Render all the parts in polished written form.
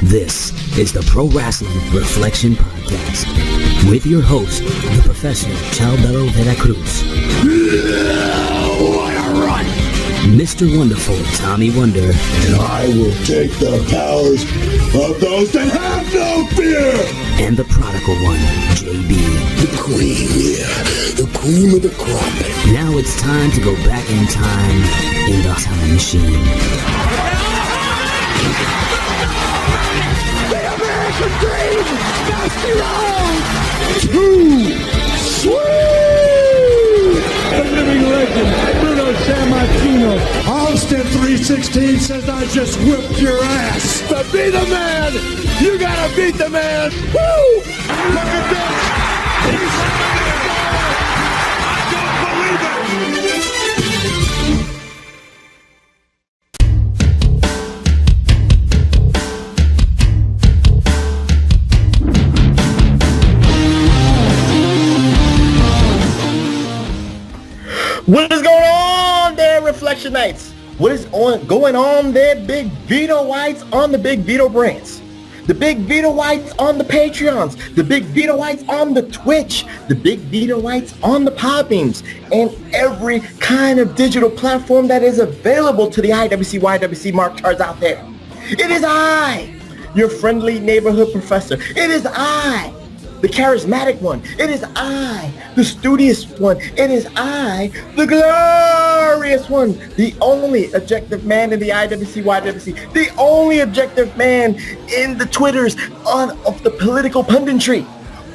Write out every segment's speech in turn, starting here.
This is the Pro Wrestling Reflection Podcast with your host, the Professor Chalbello Veracruz. What a run! Mr. Wonderful Tommy Wonder. And I will take the powers of those that have no fear! And the prodigal one, JB. The queen, the cream of the crop. Now it's time to go back in time in the time machine. The American dream! Dusty Road! Too sweet! The living legend, Bruno Sammartino. Austin 316 says I just whipped your ass. To be the man, you gotta beat the man. Woo! Look at this. I don't believe it. What is going on there, Reflectionites? What is going on there, Big Vito Whites on the Big Vito brands? The Big Vito Whites on the Patreons, the Big Vito Whites on the Twitch, the Big Vito Whites on the Podbeams, and every kind of digital platform that is available to the IWC, YWC marktards out there. It is I, your friendly neighborhood professor. It is I, the charismatic one. It is I, the studious one. It is I, the glorious one. The only objective man in the IWC, YWC. The only objective man in the Twitters of the political punditry.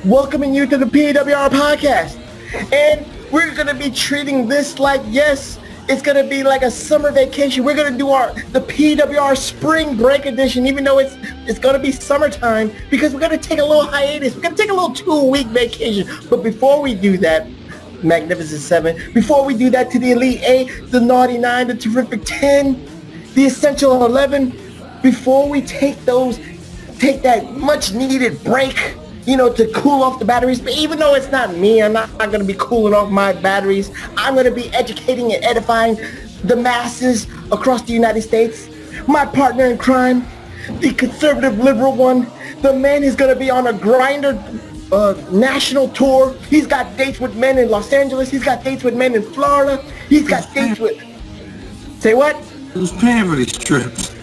Welcoming you to the PWR podcast. And we're going to be treating this like, yes, it's going to be like a summer vacation. We're going to do the PWR spring break edition, even though it's going to be summertime, because we're going to take a little hiatus. We're going to take a little 2-week vacation. But before we do that, Magnificent 7, before we do that to the Elite 8, the Naughty 9, the Terrific 10, the Essential 11, before we take that much needed break, to cool off the batteries. But even though it's not me, I'm not going to be cooling off my batteries. I'm going to be educating and edifying the masses across the United States. My partner in crime, the conservative liberal one, the man is going to be on a Grindr national tour. He's got dates with men in Los Angeles. He's got dates with men in Florida. He's got dates with... Say what? Who's paying for these trips?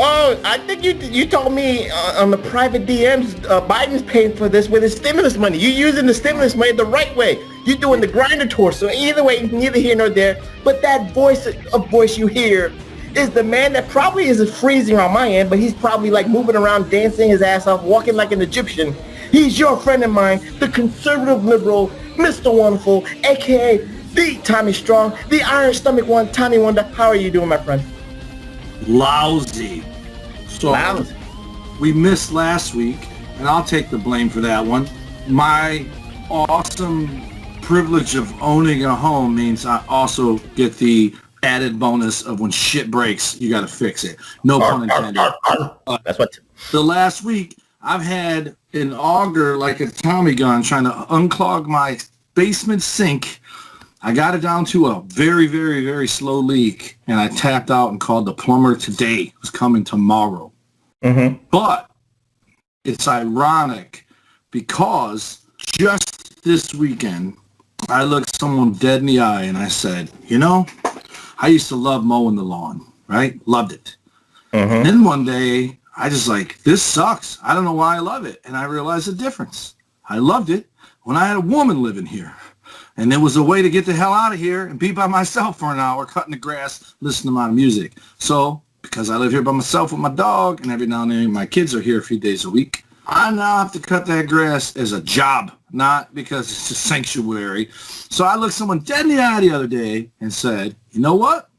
Oh, I think you told me on the private DMs, Biden's paying for this with his stimulus money. You're using the stimulus money the right way. You're doing the Grindr tour. So either way, neither here nor there. But that voice you hear is the man that probably is freezing on my end, but he's probably like moving around, dancing his ass off, walking like an Egyptian. He's your friend of mine, the conservative liberal, Mr. Wonderful, a.k.a. the Tommy Strong, the Iron Stomach one, Tommy Wonder. How are you doing, my friend? Lousy. So Lousy. We missed last week, and I'll take the blame for that one. My awesome privilege of owning a home means I also get the added bonus of when shit breaks, you got to fix it. No pun intended. That's what. The last week, I've had an auger like a Tommy gun trying to unclog my basement sink. I got it down to a very, very, very slow leak, and I tapped out and called the plumber today. It was coming tomorrow. Mm-hmm. But it's ironic because just this weekend, I looked someone dead in the eye and I said, I used to love mowing the lawn, right? Loved it. Mm-hmm. Then one day, I just this sucks. I don't know why I love it. And I realized the difference. I loved it when I had a woman living here. And there was a way to get the hell out of here and be by myself for an hour, cutting the grass, listening to my music. So, because I live here by myself with my dog, and every now and then my kids are here a few days a week, I now have to cut that grass as a job, not because it's a sanctuary. So I looked someone dead in the eye the other day and said, you know what?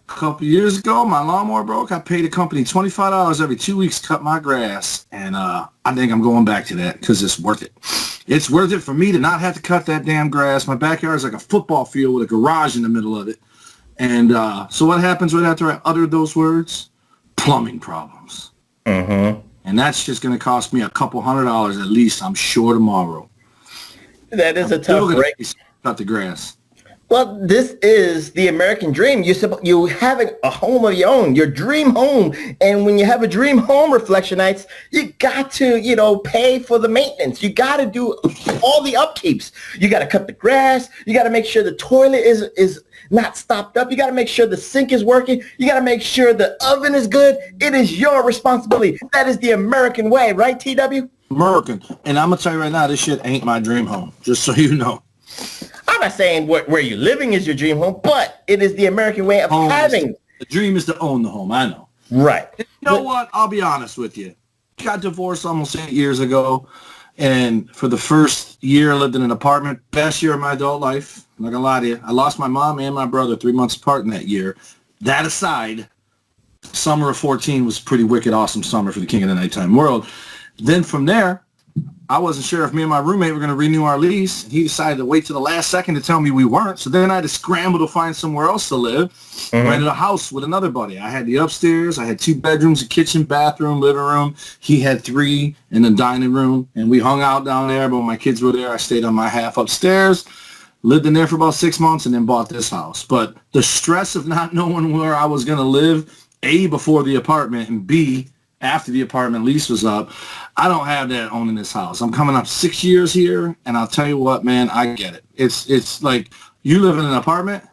A couple years ago, my lawnmower broke. I paid a company $25 every 2 weeks to cut my grass, and I think I'm going back to that because it's worth it. It's worth it for me to not have to cut that damn grass. My backyard is like a football field with a garage in the middle of it. And so what happens right after I utter those words? Plumbing problems. Mm-hmm. And that's just going to cost me a couple $100 at least, I'm sure, tomorrow. That is a tough break. Cut the grass. Well, this is the American dream. You having a home of your own, your dream home. And when you have a dream home, Reflectionites, you got to, pay for the maintenance. You got to do all the upkeeps. You got to cut the grass. You got to make sure the toilet is not stopped up. You got to make sure the sink is working. You got to make sure the oven is good. It is your responsibility. That is the American way, right, TW? American. And I'm going to tell you right now, this shit ain't my dream home, just so you know. I'm not saying where you're living is your dream home, but it is the American way of having. The dream is to own the home. I know. Right. You know what? I'll be honest with you. Got divorced almost 8 years ago. And for the first year, I lived in an apartment. Best year of my adult life. I'm not going to lie to you. I lost my mom and my brother 3 months apart in that year. That aside, summer of 14 was a pretty wicked, awesome summer for the king of the nighttime world. Then from there, I wasn't sure if me and my roommate were going to renew our lease. He decided to wait to the last second to tell me we weren't. So then I had to scramble to find somewhere else to live. Rented a house with another buddy. I had the upstairs. I had 2 bedrooms, a kitchen, bathroom, living room. He had 3 in the dining room. And we hung out down there. But when my kids were there, I stayed on my half upstairs. Lived in there for about 6 months and then bought this house. But the stress of not knowing where I was going to live, A, before the apartment, and B, after the apartment lease was up, I don't have that owning this house. I'm coming up 6 years here, and I'll tell you what, man, I get it. It's like you live in an apartment.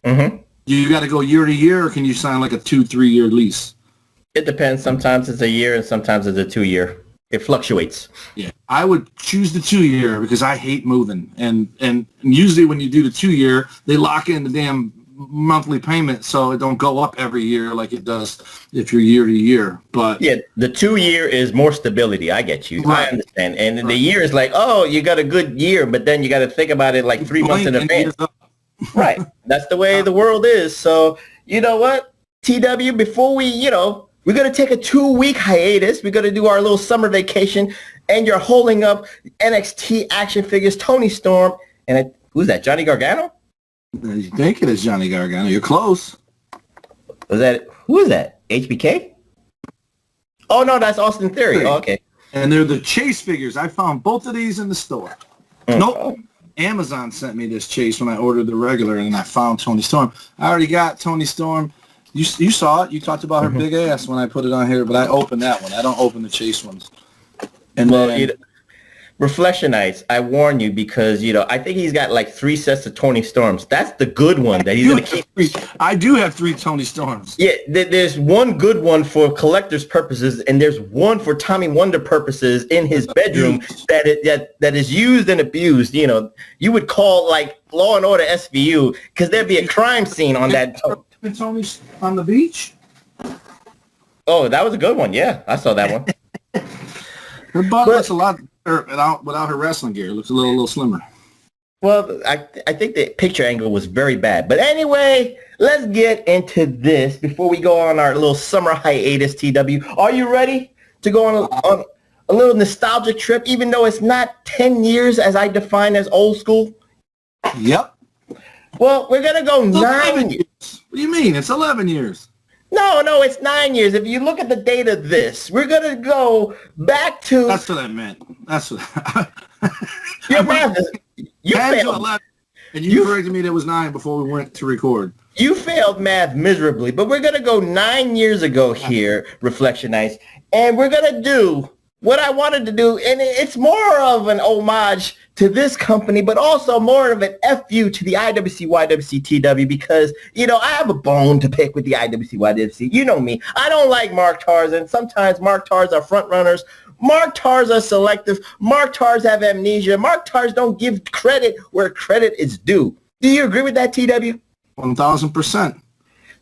Mm-hmm. You got to go year to year, or can you sign like a 2-3 year lease? It depends. Sometimes it's a year, and sometimes it's a 2 year. It fluctuates. Yeah, I would choose the 2 year because I hate moving, and usually when you do the 2 year, they lock in the damn monthly payment so it don't go up every year like it does if you're year to year. But yeah, the 2 year is more stability. I get you. Right. I understand. And the year is like, oh, you got a good year, but then you got to think about it like 3 months in advance. Right. That's the way the world is. So you know what, TW, before we, we're going to take a 2-week hiatus. We're going to do our little summer vacation, and you're holding up NXT action figures, Tony Storm, and who's that, Johnny Gargano? You think it is Johnny Gargano. You're close. Who is that? HBK? Oh, no, that's Austin Theory. Oh, okay. And they're the Chase figures. I found both of these in the store. Nope. Amazon sent me this Chase when I ordered the regular, and I found Tony Storm. I already got Tony Storm. You saw it. You talked about her big ass when I put it on here, but I opened that one. I don't open the Chase ones. And then Reflectionites, I warn you because, I think he's got like 3 sets of Tony Storms. That's the good one that he's going to keep. I do have 3 Tony Storms. Yeah, there's one good one for collector's purposes, and there's one for Tommy Wonder purposes in his bedroom that is used and abused. You would call like Law and Order SVU because there'd be a crime scene on that. Tony on the beach? Oh, that was a good one. Yeah, I saw that one. Her butt looks a lot without her wrestling gear. It looks a little slimmer. Well, I think the picture angle was very bad. But anyway, let's get into this before we go on our little summer hiatus, TW. Are you ready to go on a little nostalgic trip, even though it's not 10 years as I define as old school? Yep. Well, we're going to go 9 years. What do you mean? It's 11 years. No, it's 9 years. If you look at the date of this, we're going to go back to... That's what I meant. That's what... Your math you failed. 11, and you corrected me that was 9 before we went to record. You failed math miserably, but we're going to go 9 years ago here, Reflectionites, and we're going to do what I wanted to do, and it's more of an homage to this company, but also more of an FU to the IWC, YWC, TW, because, I have a bone to pick with the IWC, YWC. You know me. I don't like Mark Tars, and sometimes Mark Tars are front runners. Mark Tars are selective. Mark Tars have amnesia. Mark Tars don't give credit where credit is due. Do you agree with that, TW? 1,000%.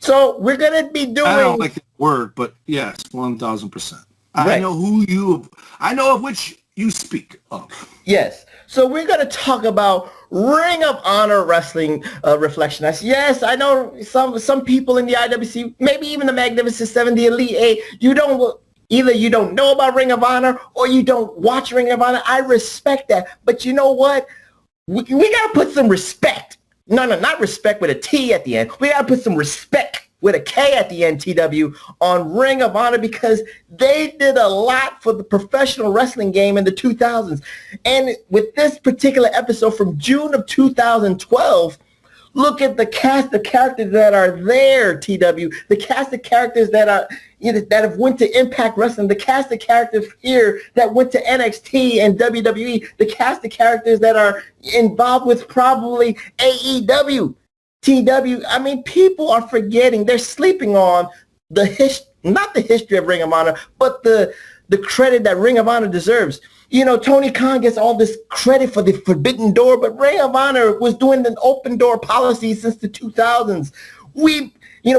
So we're going to be doing... I don't like the word, but yes, 1,000%. Right. I know of which you speak of. Yes. So we're going to talk about Ring of Honor Wrestling Reflectionites. Yes, I know some people in the IWC, maybe even the Magnificent Seven, the Elite Eight, either you don't know about Ring of Honor or you don't watch Ring of Honor. I respect that. But you know what? We got to put some respect. No, not respect with a T at the end. We got to put some respect with a K at the end, TW, on Ring of Honor because they did a lot for the professional wrestling game in the 2000s. And with this particular episode from June of 2012, Look at the cast of characters that are there, TW. The cast of characters that are that have went to Impact Wrestling. The cast of characters here that went to NXT and WWE. The cast of characters that are involved with probably AEW, TW. I mean, people are forgetting. They're sleeping on not the history of Ring of Honor, but the credit that Ring of Honor deserves. You know, Tony Khan gets all this credit for the Forbidden Door, but Ring of Honor was doing an open door policy since the 2000s.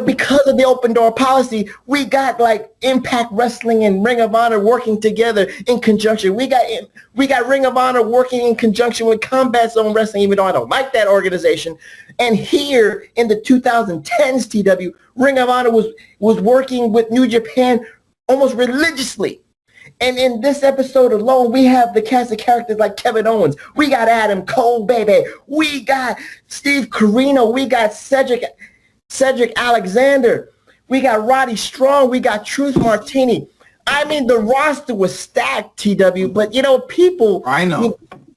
Because of the open door policy, we got like Impact Wrestling and Ring of Honor working together in conjunction. We got Ring of Honor working in conjunction with Combat Zone Wrestling, even though I don't like that organization. And here in the 2010s, TW, Ring of Honor was working with New Japan almost religiously. And in this episode alone, we have the cast of characters like Kevin Owens. We got Adam Cole, baby. We got Steve Corino. We got Cedric Alexander. We got Roddy Strong. We got Truth Martini. I mean, the roster was stacked, TW. But,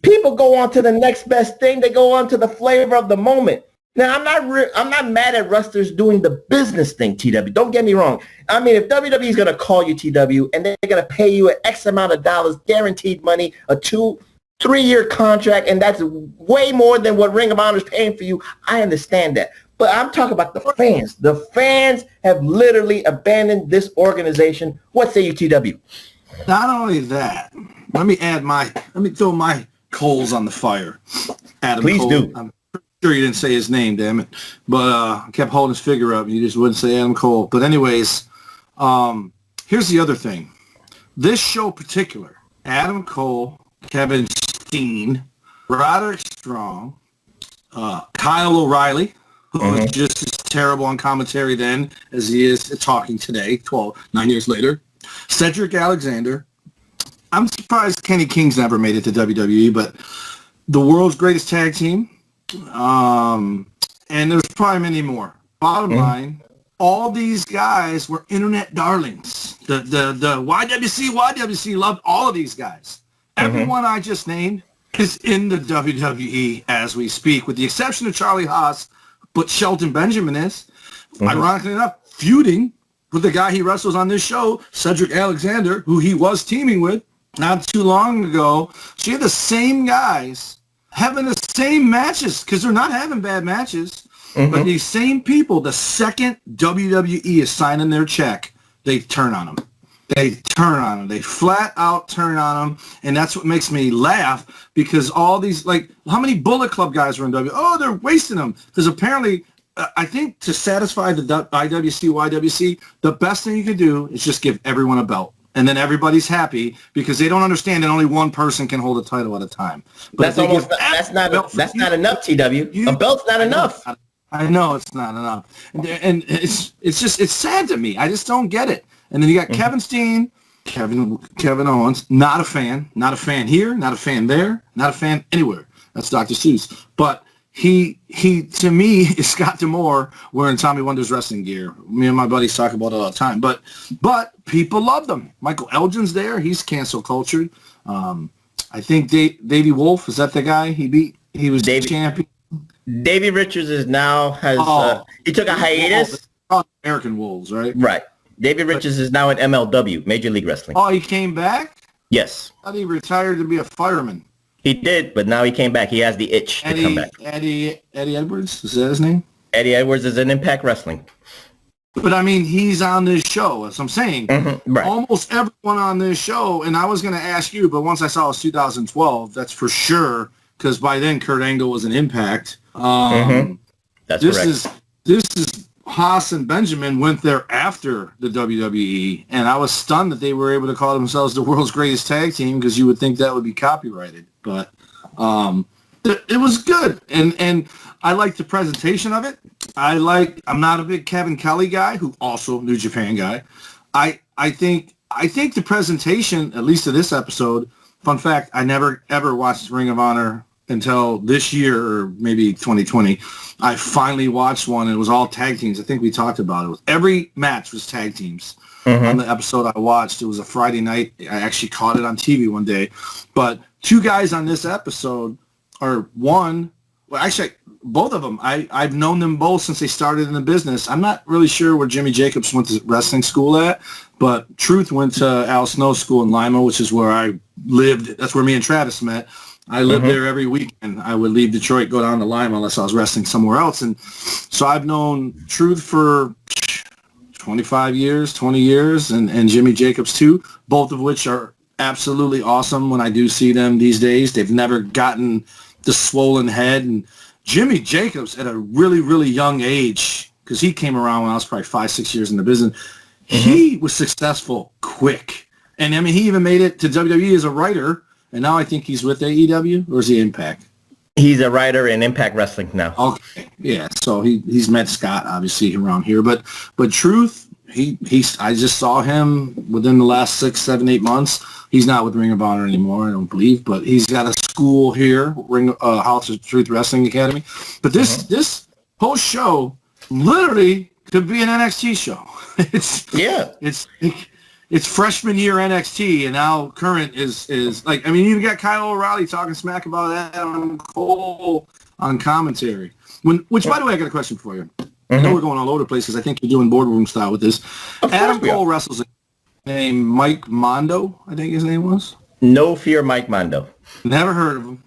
people go on to the next best thing. They go on to the flavor of the moment. Now, I'm not mad at wrestlers doing the business thing, TW. Don't get me wrong. I mean, if WWE is going to call you, TW, and they're going to pay you an X amount of dollars, guaranteed money, a 2-3-year contract, and that's way more than what Ring of Honor is paying for you, I understand that. But I'm talking about the fans. The fans have literally abandoned this organization. What say you, TW? Not only that, let me throw my coals on the fire. Adam Please Cole. do. I'm sure you didn't say his name, damn it. But I kept holding his figure up and you just wouldn't say Adam Cole. But anyways, here's the other thing. This show in particular, Adam Cole, Kevin Steen, Roderick Strong, Kyle O'Reilly, who was just as terrible on commentary then as he is talking today, 9 years later, Cedric Alexander. I'm surprised Kenny King's never made it to WWE, but the world's greatest tag team. And there's probably many more. Bottom line, all these guys were internet darlings. The YWC loved all of these guys. Everyone I just named is in the WWE as we speak, with the exception of Charlie Haas, but Shelton Benjamin is, ironically enough, feuding with the guy he wrestles on this show, Cedric Alexander, who he was teaming with not too long ago. So you have the same guys having the same matches, because they're not having bad matches. But these same people, the second WWE is signing their check, they turn on them. They turn on them. They flat out turn on them. And that's what makes me laugh, because all these, like, how many Bullet Club guys were in WWE? Oh, they're wasting them. Because apparently, I think to satisfy the YWC, the best thing you can do is just give everyone a belt. And then everybody's happy, because they don't understand that only one person can hold a title at a time. But that's not enough, TW. A belt's not enough. I know it's not enough. And it's sad to me. I just don't get it. And then you got Kevin Steen, Kevin Owens, not a fan here, not a fan there, not a fan anywhere. That's Dr. Seuss. But he to me is Scott D'Amore wearing Tommy Wonder's wrestling gear. Me and my buddies talk about it all the time. But people love them. Michael Elgin's there. He's cancel cultured. I think Davey Wolf, is that the guy he beat? He was champion. Davey Richards is now he took a hiatus. American Wolves, right? Right. Davey Richards is now in MLW, Major League Wrestling. Oh, he came back? Yes. I thought he retired to be a fireman. He did, but now he came back. He has the itch to come back. Eddie Edwards, is that his name? Eddie Edwards is in Impact Wrestling. But I mean, he's on this show, as I'm saying. Right. Almost everyone on this show, and I was going to ask you, but once I saw it was 2012, that's for sure, because by then Kurt Angle was an Impact. That's correct. This is Haas and Benjamin went there after the WWE, and I was stunned that they were able to call themselves the world's greatest tag team, because you would think that would be copyrighted. But it was good, and I like the presentation of it. I'm not a big Kevin Kelly guy, who also New Japan guy. I think the presentation, at least of this episode, fun fact, I never ever watched Ring of Honor until this year, or maybe 2020. I finally watched one, and it was all tag teams. I think we talked about it. Every match was tag teams. On the episode I watched, it was a Friday night. I actually caught it on TV one day. But two guys on this episode are one. Well, actually, both of them. I've known them both since they started in the business. I'm not really sure where Jimmy Jacobs went to wrestling school at, but Truth went to Al Snow School in Lima, which is where I lived. That's where me and Travis met. I lived there every weekend. I would leave Detroit, go down to Lima unless I was wrestling somewhere else. And so I've known Truth for 25 years, 20 years, and Jimmy Jacobs too, both of which are absolutely awesome when I do see them these days. They've never gotten the swollen head. And Jimmy Jacobs at a really, really young age, because he came around when I was probably 5-6 years in the business, he was successful quick. And I mean, he even made it to WWE as a writer. And now I think he's with AEW, or is he Impact? He's a writer in Impact Wrestling now. Okay, yeah. So he's met Scott obviously around here, but Truth, I just saw him within the last 6, 7, 8 months. He's not with Ring of Honor anymore, I don't believe, but he's got a school here, House of Truth Wrestling Academy. But this whole show literally could be an NXT show. It's freshman year NXT, and now current is like, I mean, you got Kyle O'Reilly talking smack about Adam Cole on commentary. Which, by the way, I got a question for you. I know we're going all over the place because I think you're doing boardroom style with this. Adam Cole wrestles a guy named Mike Mondo, I think his name was. No Fear Mike Mondo. Never heard of him.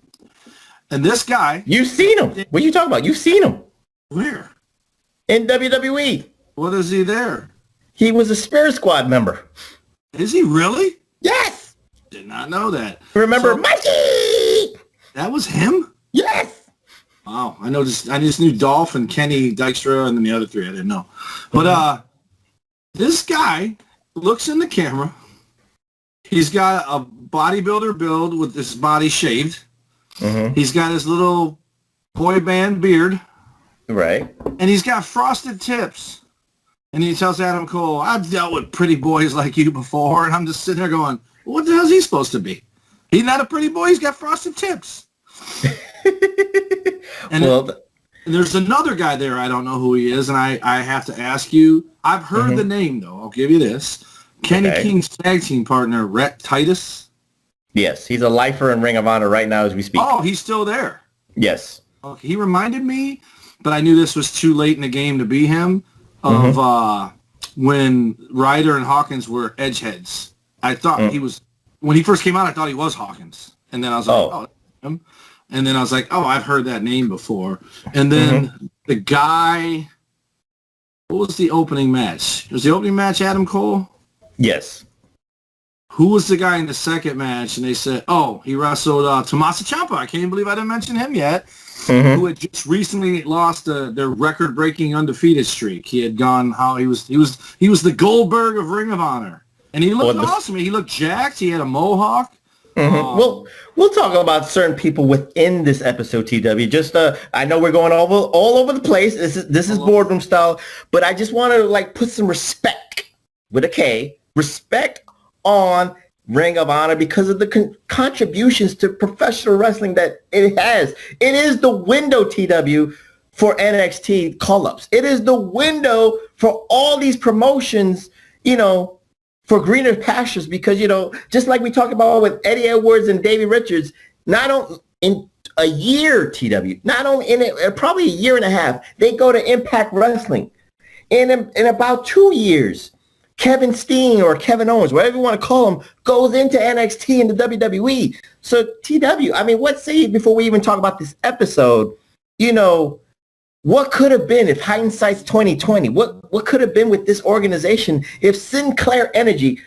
And this guy. You've seen him. What are you talking about? You've seen him. Where? In WWE. What is he there? He was a Spirit Squad member. Is he really? Yes. Did not know that. Remember Mikey? That was him? Yes. Wow. I just knew Dolph and Kenny Dykstra and then the other three I didn't know. But this guy looks in the camera. He's got a bodybuilder build with his body shaved. He's got his little boy band beard. Right. And he's got frosted tips. And he tells Adam Cole, I've dealt with pretty boys like you before. And I'm just sitting there going, what the hell is he supposed to be? He's not a pretty boy. He's got frosted tips. And there's another guy there. I don't know who he is. And I have to ask you. I've heard the name, though. I'll give you this. Kenny King's tag team partner, Rhett Titus. Yes. He's a lifer in Ring of Honor right now as we speak. Oh, he's still there. Yes. Okay. He reminded me, but I knew this was too late in the game to be him. Of when Ryder and Hawkins were edgeheads. I thought he was, when he first came out, I thought he was Hawkins. And then I was like, oh, him. And then I was like, oh, I've heard that name before. And then the guy, what was the opening match? Was the opening match Adam Cole? Yes. Who was the guy in the second match? And they said, oh, he wrestled Tommaso Ciampa. I can't even believe I didn't mention him yet. Who had just recently lost their record-breaking undefeated streak. He had gone he was the Goldberg of Ring of Honor, and he looked awesome. He looked jacked. He had a mohawk. Well, we'll talk about certain people within this episode, TW. Just I know we're going all over the place. This is boardroom style, but I just want to put some respect with a K, respect on Ring of Honor because of the contributions to professional wrestling that it has. It is the window, TW, for NXT call-ups. It is the window for all these promotions, for greener pastures because, just like we talked about with Eddie Edwards and Davey Richards, not only in a year, TW, not only in probably a year and a half, they go to Impact Wrestling. In about 2 years, Kevin Steen or Kevin Owens, whatever you want to call him, goes into NXT and the WWE. So TW, I mean, what say you before we even talk about this episode? What could have been if hindsight's 2020? What could have been with this organization if Sinclair Energy,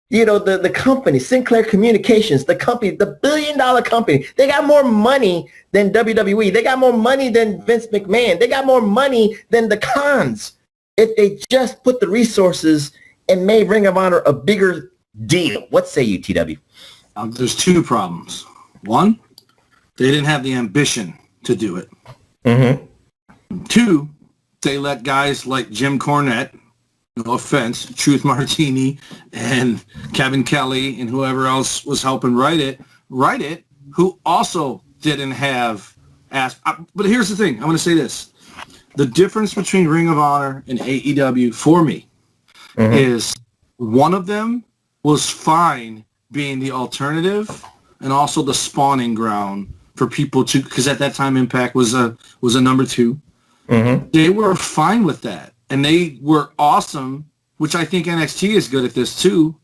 the company, Sinclair Communications, the company, the billion-dollar company, they got more money than WWE. They got more money than Vince McMahon. They got more money than the Khans. If they just put the resources and made Ring of Honor a bigger deal. What say you, TW? There's two problems. One, they didn't have the ambition to do it. Two, they let guys like Jim Cornette, no offense, Truth Martini, and Kevin Kelly, and whoever else was helping write it, who also didn't have but here's the thing. I'm going to say this. The difference between Ring of Honor and AEW for me is one of them was fine being the alternative and also the spawning ground for people to, because at that time Impact was a number 2. Mm-hmm. They were fine with that, and they were awesome, which I think NXT is good at this too,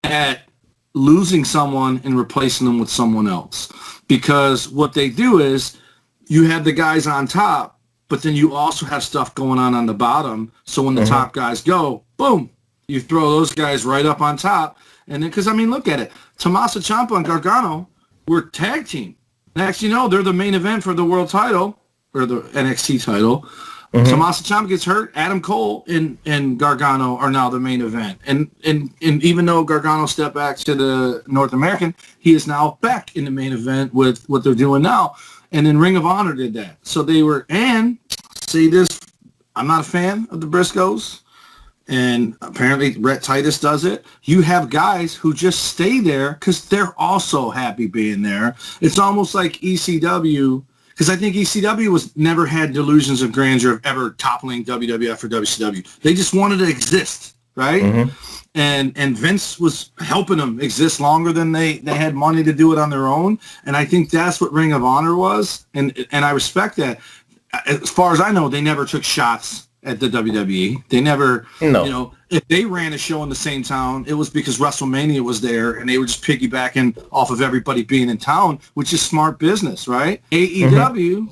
at losing someone and replacing them with someone else. Because what they do is you have the guys on top, but then you also have stuff going on the bottom. So when the top guys go, boom, you throw those guys right up on top. And then, because, I mean, look at it. Tommaso Ciampa and Gargano were tag team. Next, you know, they're the main event for the world title, or the NXT title. Tommaso Ciampa gets hurt. Adam Cole and Gargano are now the main event. And even though Gargano stepped back to the North American, he is now back in the main event with what they're doing now. And then Ring of Honor did that. So they were, and say this, I'm not a fan of the Briscoes, and apparently Rhett Titus does it. You have guys who just stay there because they're also happy being there. It's almost like ECW, because I think ECW was never had delusions of grandeur of ever toppling WWF or WCW. They just wanted to exist, right? And Vince was helping them exist longer than they had money to do it on their own. And I think that's what Ring of Honor was. And I respect that. As far as I know, they never took shots at the WWE. They never, you know, if they ran a show in the same town, it was because WrestleMania was there and they were just piggybacking off of everybody being in town, which is smart business, right? AEW,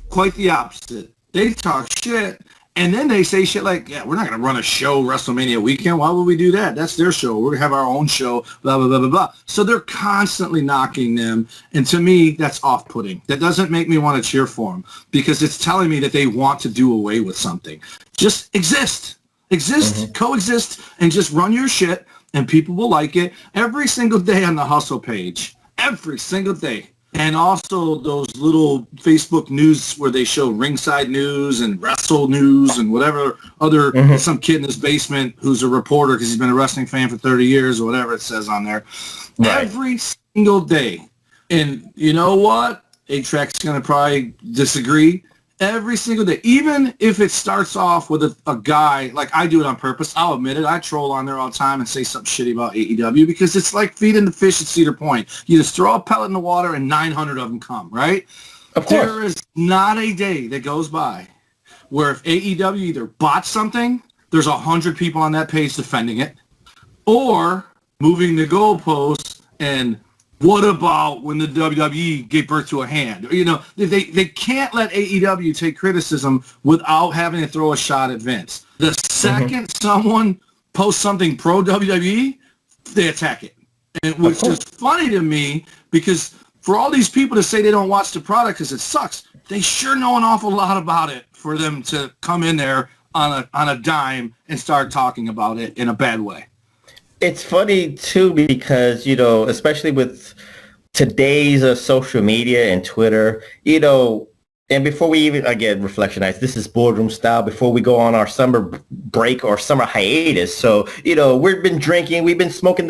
quite the opposite. They talk shit. And then they say shit like, yeah, we're not going to run a show WrestleMania weekend. Why would we do that? That's their show. We're going to have our own show, blah, blah, blah, blah, blah. So they're constantly knocking them. And to me, that's off-putting. That doesn't make me want to cheer for them because it's telling me that they want to do away with something. Just exist. Coexist, and just run your shit, and people will like it every single day on the Hustle page. Every single day. And also those little Facebook news where they show ringside news and wrestle news and whatever other, some kid in his basement who's a reporter because he's been a wrestling fan for 30 years or whatever it says on there. Right. Every single day. And you know what? A-Track's going to probably disagree. Every single day. Even if it starts off with a guy, like I do it on purpose, I'll admit it, I troll on there all the time and say something shitty about AEW because it's like feeding the fish at Cedar Point. You just throw a pellet in the water and 900 of them come, right? Of course. There is not a day that goes by where if AEW either botched something, there's 100 people on that page defending it, or moving the goalposts and what about when the WWE gave birth to a hand? You know, they can't let AEW take criticism without having to throw a shot at Vince. The second someone posts something pro WWE, they attack it. And which is funny to me because for all these people to say they don't watch the product because it sucks, they sure know an awful lot about it for them to come in there on a dime and start talking about it in a bad way. It's funny, too, because, you know, especially with today's social media and Twitter, you know, and before we even, again, Reflectionites, this is boardroom style before we go on our summer break or summer hiatus. So, you know, we've been drinking, we've been smoking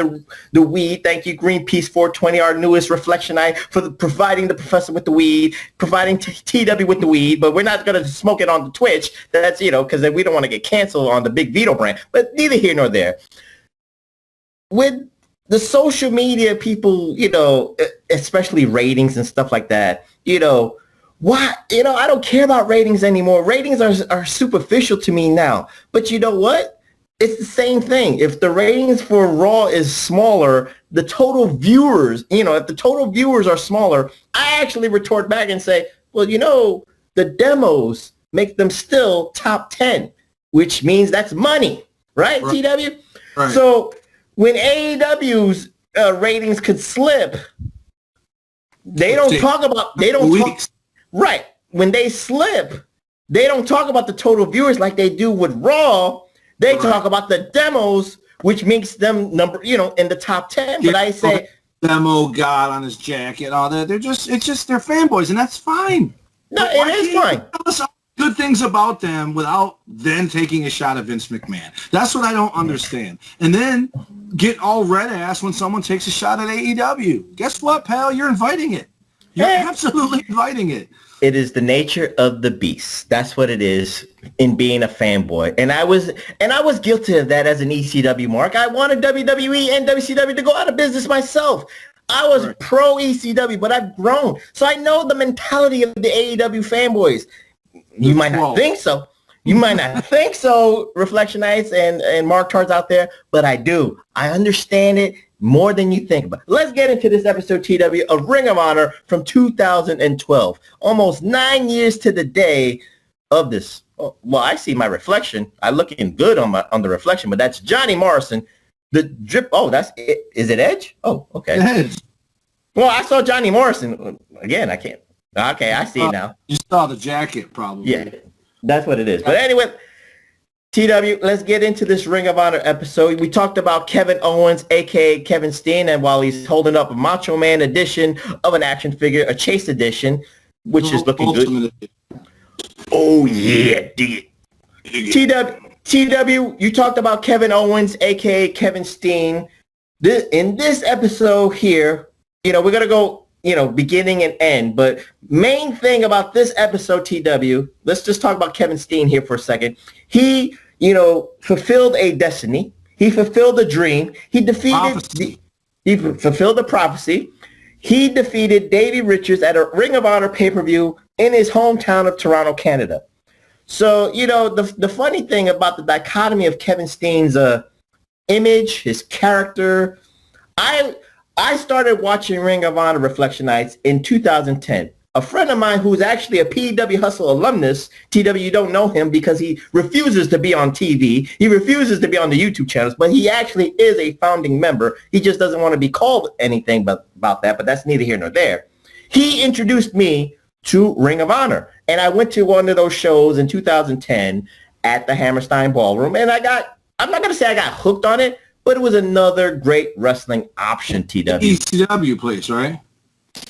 the weed. Thank you, Greenpeace 420, our newest Reflectionite, for providing the professor with the weed, providing TW with the weed. But we're not going to smoke it on the Twitch. That's, you know, because we don't want to get canceled on the Big Vito brand. But neither here nor there. With the social media people, you know, especially ratings and stuff like that, you know, why, you know, I don't care about ratings anymore. Ratings are superficial to me now. But you know what? It's the same thing. If the ratings for Raw is smaller, the total viewers, you know, if the total viewers are smaller, I actually retort back and say, well, you know, the demos make them still top 10, which means that's money, right, TW? Right. So when AEW's ratings could slip, they don't talk about, right. When they slip, they don't talk about the total viewers like they do with Raw. They talk about the demos, which makes them in the top 10. But I say demo god on his jacket, all that. They're fanboys, and that's fine. No, it is fine. Good things about them without then taking a shot at Vince McMahon. That's what I don't understand. And then get all red ass when someone takes a shot at AEW. Guess what, pal? You're inviting it. You're absolutely inviting it. It is the nature of the beast. That's what it is in being a fanboy. And I was guilty of that as an ECW mark. I wanted WWE and WCW to go out of business myself. I was pro ECW, but I've grown. So I know the mentality of the AEW fanboys. You might not think so. You might not think so, Reflectionites and Mark Tards out there, but I do. I understand it more than you think about. Let's get into this episode, TW, of Ring of Honor from 2012. Almost 9 years to the day of this. Oh, well, I see my reflection. I'm looking good on the reflection, but that's Johnny Morrison. The drip. Oh, that's it. Is it Edge? Oh, okay. Edge. Well, I saw Johnny Morrison. Again, I can't. Okay, I see it now. You saw the jacket, probably. Yeah, that's what it is. But anyway, TW, let's get into this Ring of Honor episode. We talked about Kevin Owens, a.k.a. Kevin Steen, and while he's holding up a Macho Man edition of an action figure, a Chase edition, which is looking good. Oh, yeah, dig it. TW, you talked about Kevin Owens, a.k.a. Kevin Steen. In this episode here, we're going to go, beginning and end. But main thing about this episode, TW, let's just talk about Kevin Steen here for a second. He, fulfilled a destiny. He fulfilled a dream. He defeated he fulfilled the prophecy. He defeated Davey Richards at a Ring of Honor pay-per-view in his hometown of Toronto, Canada. So, the funny thing about the dichotomy of Kevin Steen's image, his character, I started watching Ring of Honor Reflectionites in 2010. A friend of mine who's actually a PWHustle alumnus, TW, you don't know him because he refuses to be on TV. He refuses to be on the YouTube channels, but he actually is a founding member. He just doesn't want to be called anything about that, but that's neither here nor there. He introduced me to Ring of Honor, and I went to one of those shows in 2010 at the Hammerstein Ballroom, and I'm not going to say I got hooked on it, but it was another great wrestling option, TW. ECW place, right?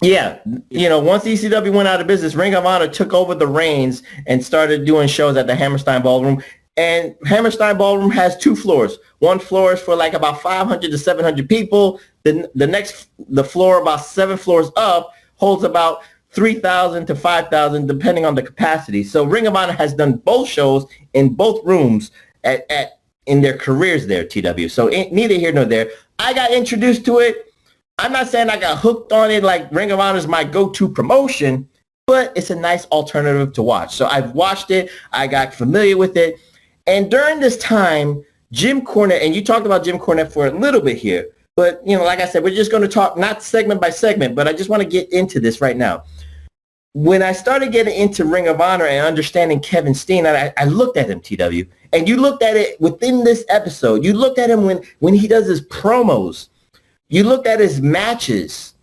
Yeah. Once ECW went out of business, Ring of Honor took over the reins and started doing shows at the Hammerstein Ballroom. And Hammerstein Ballroom has 2 floors. One floor is for like about 500 to 700 people. The floor about 7 floors up holds about 3,000 to 5,000, depending on the capacity. So Ring of Honor has done both shows in both rooms in their careers there, TW. So neither here nor there. I got introduced to it. I'm not saying I got hooked on it like Ring of Honor is my go-to promotion, but it's a nice alternative to watch. So I've watched it. I got familiar with it. And during this time, Jim Cornette, and you talked about Jim Cornette for a little bit here, but, like I said, we're just going to talk not segment by segment, but I just want to get into this right now. When I started getting into Ring of Honor and understanding Kevin Steen, I looked at him, TW, and you looked at it within this episode. You looked at him when he does his promos. You looked at his matches.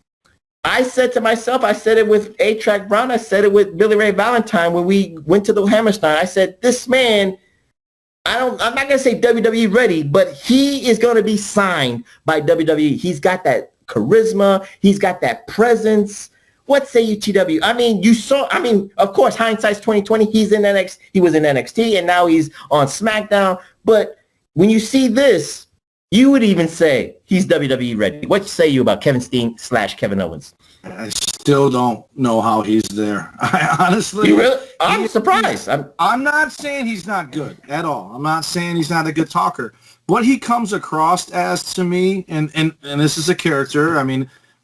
I said to myself, I said it with A-Track Brown, I said it with Billy Ray Valentine when we went to the Hammerstein. I said, this man, I'm not going to say WWE ready, but he is going to be signed by WWE. He's got that charisma. He's got that presence. What say you, TW? Of course, hindsight's 2020. He was in NXT, and now he's on SmackDown. But when you see this, you would even say he's WWE ready. What say you about Kevin Steen / Kevin Owens? I still don't know how he's there. I honestly... I'm surprised. I'm not saying he's not good at all. I'm not saying he's not a good talker. What he comes across as to me, and this is a character,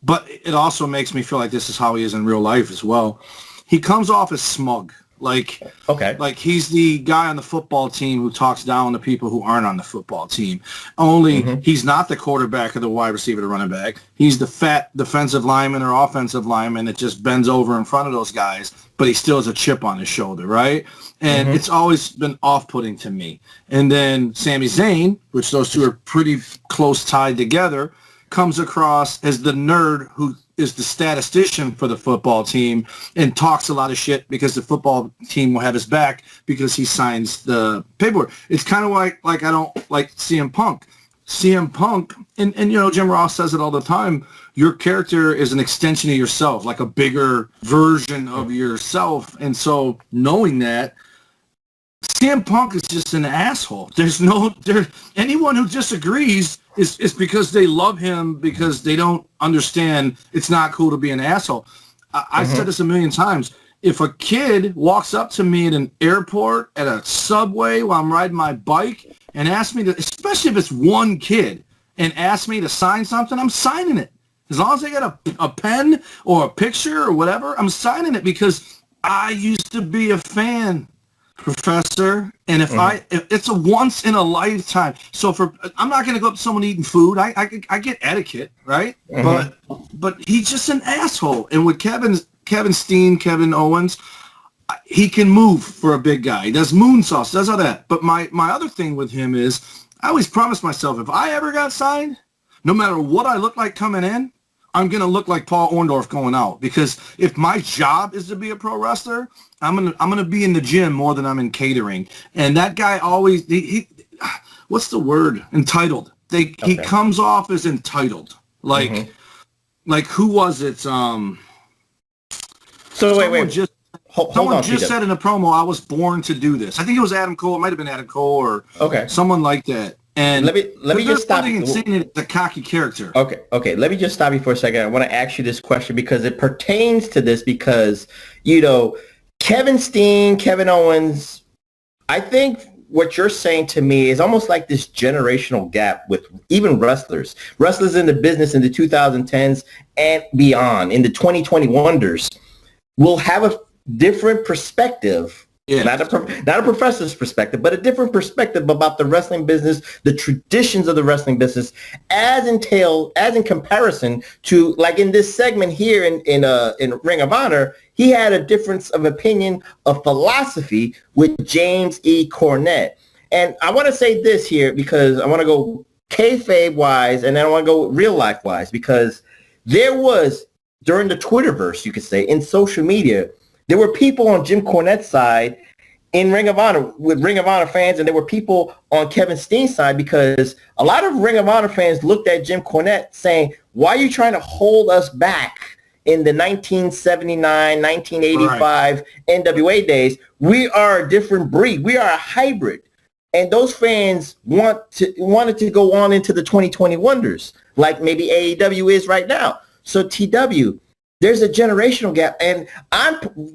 but it also makes me feel like this is how he is in real life as well. He comes off as smug. Like he's the guy on the football team who talks down to people who aren't on the football team. Only he's not the quarterback or the wide receiver, the running back. He's the fat defensive lineman or offensive lineman that just bends over in front of those guys, but he still has a chip on his shoulder, right? And it's always been off-putting to me. And then Sami Zayn, which those two are pretty close tied together, comes across as the nerd who is the statistician for the football team and talks a lot of shit because the football team will have his back because he signs the paperwork. It's kind of like I don't like CM Punk. CM Punk, and Jim Ross says it all the time, your character is an extension of yourself, like a bigger version of yourself. And so knowing that, CM Punk is just an asshole. Anyone who disagrees is because they love him because they don't understand it's not cool to be an asshole. I've said this a million times. If a kid walks up to me at an airport, at a subway while I'm riding my bike and asks me to, especially if it's one kid, and asks me to sign something, I'm signing it. As long as I get a pen or a picture or whatever, I'm signing it because I used to be a fan, Professor. And if it's a once in a lifetime. So I'm not going to go up to someone eating food. I get etiquette, right? But he's just an asshole. And with Kevin Steen, Kevin Owens, he can move for a big guy. He does moonsaults, does all that. But my other thing with him is I always promised myself if I ever got signed, no matter what I look like coming in, I'm going to look like Paul Orndorff going out. Because if my job is to be a pro wrestler, I'm gonna be in the gym more than I'm in catering. And that guy always, he what's the word? Entitled. He comes off as entitled. Like who was it? So wait. Someone just said in a promo, I was born to do this. I think it was Adam Cole. It might have been Adam Cole or someone like that. And let me just stop you. Saying it's a cocky character. Okay. Let me just stop you for a second. I want to ask you this question because it pertains to this because, Kevin Steen, Kevin Owens, I think what you're saying to me is almost like this generational gap with even wrestlers in the business in the 2010s and beyond, in the 2020 wonders, will have a different perspective. Yeah. Not a professor's perspective, but a different perspective about the wrestling business, the traditions of the wrestling business, as in comparison to, like in this segment here in Ring of Honor, he had a difference of opinion, of philosophy with James E. Cornette. And I want to say this here because I want to go kayfabe wise, and then I want to go real life wise, because there was, during the Twitterverse, you could say, in social media, there were people on Jim Cornette's side in Ring of Honor with Ring of Honor fans, and there were people on Kevin Steen's side because a lot of Ring of Honor fans looked at Jim Cornette saying, why are you trying to hold us back in the 1979, 1985 NWA days? We are a different breed. We are a hybrid. And those fans wanted to go on into the 2020 wonders, like maybe AEW is right now. So TW, there's a generational gap, and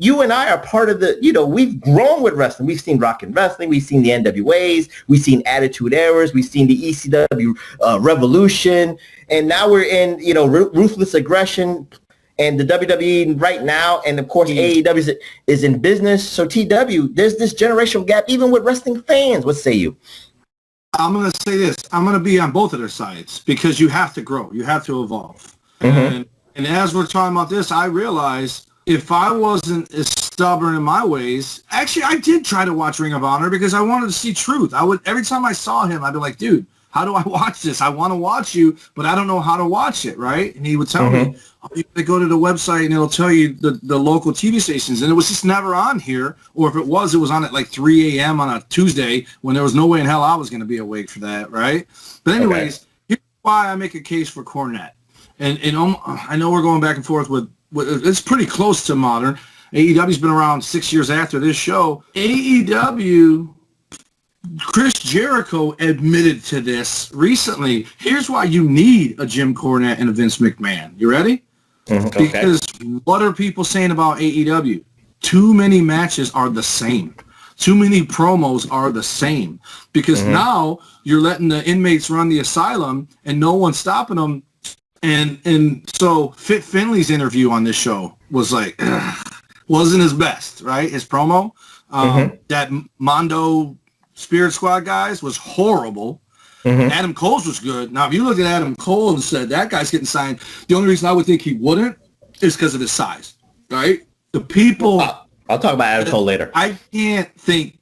you and I are part of the, we've grown with wrestling. We've seen Rock and Wrestling. We've seen the NWAs. We've seen Attitude Errors. We've seen the ECW Revolution. And now we're in, Ruthless Aggression and the WWE right now. And, of course, AEW is in business. So, TW, there's this generational gap even with wrestling fans. What say you? I'm going to say this. I'm going to be on both of their sides because you have to grow. You have to evolve. And as we're talking about this, I realized if I wasn't as stubborn in my ways, actually, I did try to watch Ring of Honor because I wanted to see truth. Every time I saw him, I'd be like, dude, how do I watch this? I want to watch you, but I don't know how to watch it, right? And he would tell me, you go to the website and it'll tell you the local TV stations. And it was just never on here. Or if it was on at like 3 a.m. on a Tuesday when there was no way in hell I was going to be awake for that, right? But anyways, here's why I make a case for Cornette. And I know we're going back and forth with it's pretty close to modern. AEW's been around 6 years after this show. AEW, Chris Jericho admitted to this recently. Here's why you need a Jim Cornette and a Vince McMahon. You ready? Because what are people saying about AEW? Too many matches are the same. Too many promos are the same. Because now you're letting the inmates run the asylum and no one's stopping them. And so Fit Finley's interview on this show was like, wasn't his best, right? His promo. That Mondo Spirit Squad guys was horrible. Adam Cole's was good. Now, if you look at Adam Cole and said, that guy's getting signed, the only reason I would think he wouldn't is because of his size, right? The people... I'll talk about Adam Cole later. I can't think...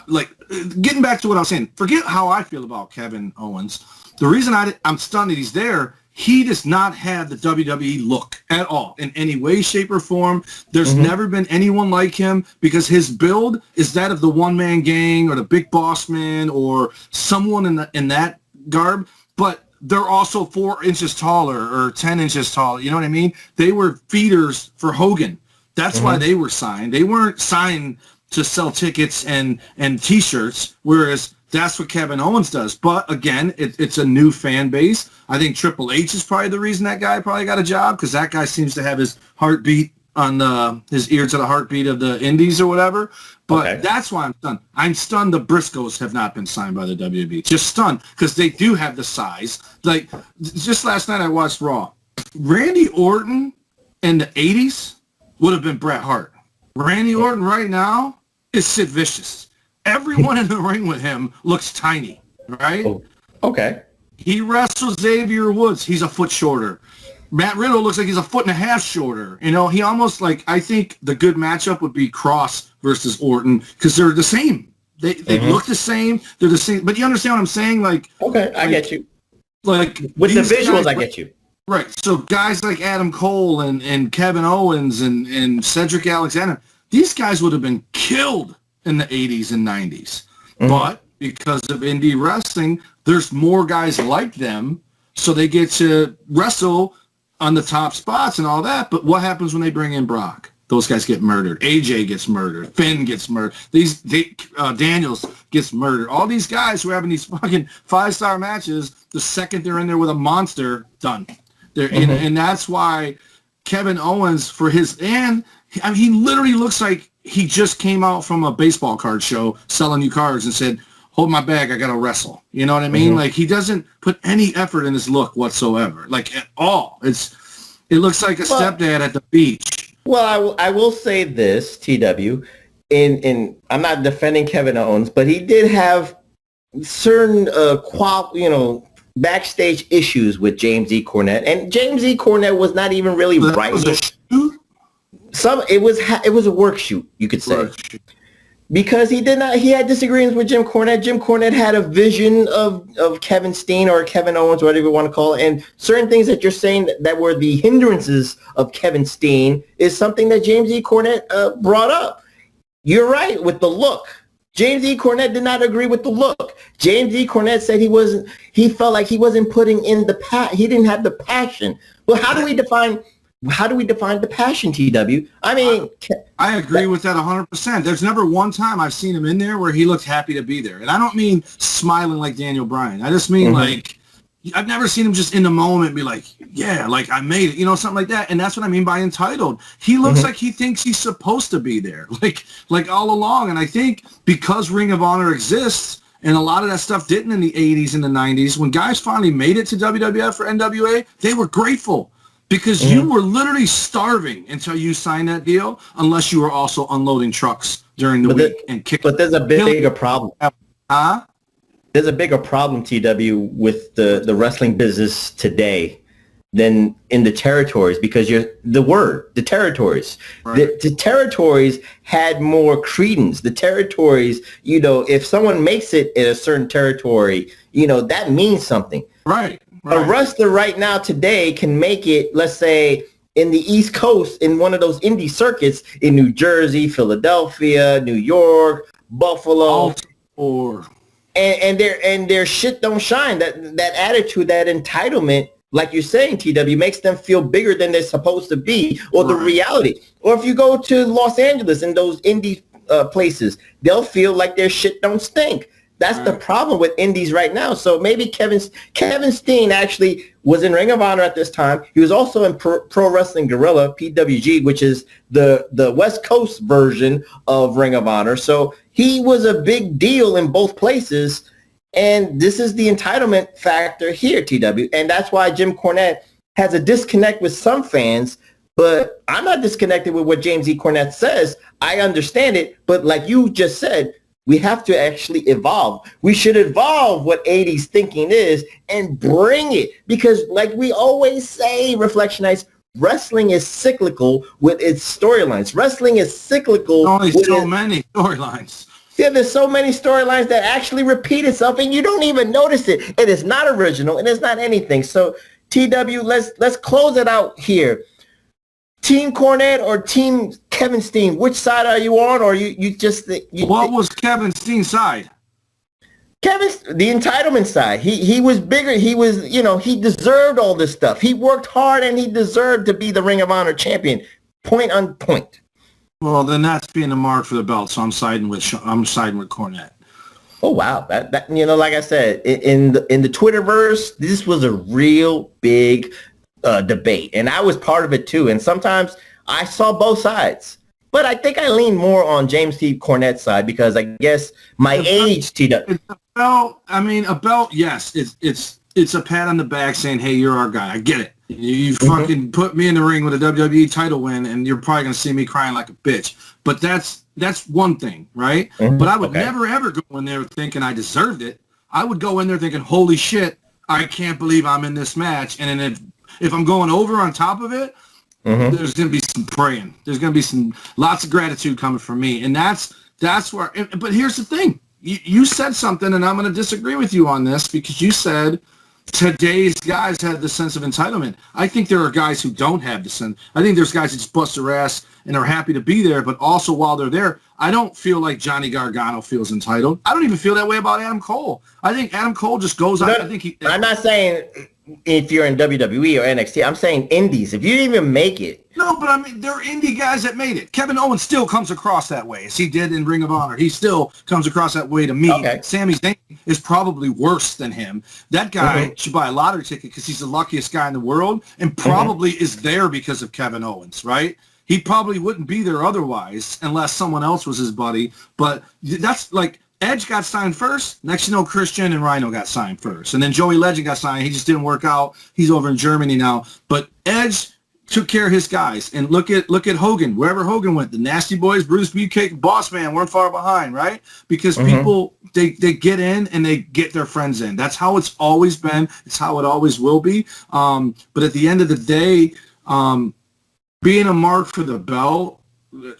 Like, getting back to what I was saying, forget how I feel about Kevin Owens. The reason I'm stunned that he's there, he does not have the WWE look at all in any way, shape, or form. There's never been anyone like him because his build is that of the one-man gang or the Big Boss Man or someone in that garb. But they're also 4 inches taller or 10 inches taller. You know what I mean? They were feeders for Hogan. That's why they were signed. They weren't signed to sell tickets and T-shirts, whereas that's what Kevin Owens does. But again, it's a new fan base. I think Triple H is probably the reason that guy probably got a job because that guy seems to have his heartbeat on his ear to the heartbeat of the Indies or whatever. But that's why I'm stunned. I'm stunned the Briscoes have not been signed by the WWE. Just stunned because they do have the size. Like just last night I watched Raw. Randy Orton in the 80s would have been Bret Hart. Randy Orton right now is Sid Vicious. Everyone in the ring with him looks tiny, right? Oh, okay. He wrestles Xavier Woods. He's a foot shorter. Matt Riddle looks like he's a foot and a half shorter. You know, he almost like, I think the good matchup would be Cross versus Orton because they're the same. They look the same. They're the same. But you understand what I'm saying? Like, okay, I get you. Like with the visuals, I get you. Right. So guys like Adam Cole and Kevin Owens and Cedric Alexander, these guys would have been killed in the 80s and 90s. Mm-hmm. But because of indie wrestling, there's more guys like them, so they get to wrestle on the top spots and all that. But what happens when they bring in Brock? Those guys get murdered. AJ gets murdered. Finn gets murdered. Daniels gets murdered. All these guys who are having these fucking 5-star matches, the second they're in there with a monster, done. And that's why Kevin Owens, for his, and I mean, he literally looks like he just came out from a baseball card show selling you cards and said, hold my bag, I got to wrestle. You know what I mean? Like, he doesn't put any effort in his look whatsoever, like at all. It looks like a stepdad at the beach. Well, I will say this, TW, in I'm not defending Kevin Owens, but he did have certain backstage issues with James E. Cornette, and James E. Cornette was not even really right. It was a work shoot, you could say, because he had disagreements with Jim Cornette. Jim Cornette had a vision of Kevin Steen or Kevin Owens, whatever you want to call it, and certain things that you're saying that were the hindrances of Kevin Steen is something that James E. Cornette brought up. You're right with the look. James E. Cornette did not agree with the look. James E. Cornette said he felt like he wasn't putting in he didn't have the passion. Well, how do we define the passion, TW? I mean, I agree with that 100%. There's never one time I've seen him in there where he looked happy to be there. And I don't mean smiling like Daniel Bryan. I just mean like, I've never seen him just in the moment be like, yeah, like I made it, something like that. And that's what I mean by entitled. He looks like he thinks he's supposed to be there, like all along. And I think because Ring of Honor exists, and a lot of that stuff didn't in the 80s and the 90s, when guys finally made it to WWF or NWA, they were grateful. Because you were literally starving until you signed that deal, unless you were also unloading trucks during the week and kicking. But there's a bigger problem. Huh? There's a bigger problem, TW, with the wrestling business today than in the territories, because the territories. Right. The territories had more credence. The territories, if someone makes it in a certain territory, that means something. Right. A wrestler right now today can make it, let's say, in the East Coast in one of those indie circuits in New Jersey, Philadelphia, New York, Buffalo, and their shit don't shine. That attitude, that entitlement, like you're saying, TW, makes them feel bigger than they're supposed to be, or the reality. Or if you go to Los Angeles in those indie places, they'll feel like their shit don't stink. That's the problem with indies right now. So maybe Kevin Steen actually was in Ring of Honor at this time. He was also in Pro Wrestling Guerrilla, PWG, which is the West Coast version of Ring of Honor. So he was a big deal in both places. And this is the entitlement factor here, TW. And that's why Jim Cornette has a disconnect with some fans. But I'm not disconnected with what James E. Cornette says. I understand it. But like you just said, we have to actually evolve. We should evolve what 80s thinking is and bring it. Because like we always say, Reflectionites, wrestling is cyclical with its storylines. Wrestling is cyclical. Only so many storylines. Yeah, there's so many storylines that actually repeat itself and you don't even notice it. It is not original and it's not anything. So TW, let's close it out here. Team Cornette or Team Kevin Steen? Which side are you on, or you just? What was Kevin Steen's side? The entitlement side. He was bigger. He was, he deserved all this stuff. He worked hard and he deserved to be the Ring of Honor champion. Point on point. Well, then that's being the mark for the belt. So I'm siding with Cornette. Oh wow, that like I said, in the Twitterverse, this was a real big debate, and I was part of it too. And sometimes I saw both sides, but I think I lean more on James T. Cornette's side because I guess my age, a belt. Yes, it's it's a pat on the back saying, hey, you're our guy. I get it. You fucking put me in the ring with a WWE title win, and you're probably going to see me crying like a bitch. But that's one thing, right? But I would never, ever go in there thinking I deserved it. I would go in there thinking, holy shit, I can't believe I'm in this match. And then if I'm going over on top of it, there's going to be some praying. There's going to be lots of gratitude coming from me. And that's where, but here's the thing. You said something, and I'm going to disagree with you on this, because you said today's guys have the sense of entitlement. I think there are guys who don't have the sense. I think there's guys that just bust their ass and are happy to be there, but also while they're there, I don't feel like Johnny Gargano feels entitled. I don't even feel that way about Adam Cole. I think Adam Cole just goes out. I'm not saying if you're in WWE or NXT. I'm saying indies. If you didn't even make it. No, but I mean, there are indie guys that made it. Kevin Owens still comes across that way, as he did in Ring of Honor. He still comes across that way to me. Okay. Sami Zayn is probably worse than him. That guy should buy a lottery ticket because he's the luckiest guy in the world, and probably is there because of Kevin Owens, right? He probably wouldn't be there otherwise unless someone else was his buddy. But that's like Edge got signed first. Next, Christian and Rhino got signed first. And then Joey Legend got signed. He just didn't work out. He's over in Germany now. But Edge took care of his guys. And look at Hogan. Wherever Hogan went, the Nasty Boys, Bruce Beefcake, Boss Man weren't far behind, right? Because people, they get in and they get their friends in. That's how it's always been. It's how it always will be. But at the end of the day, being a mark for the belt,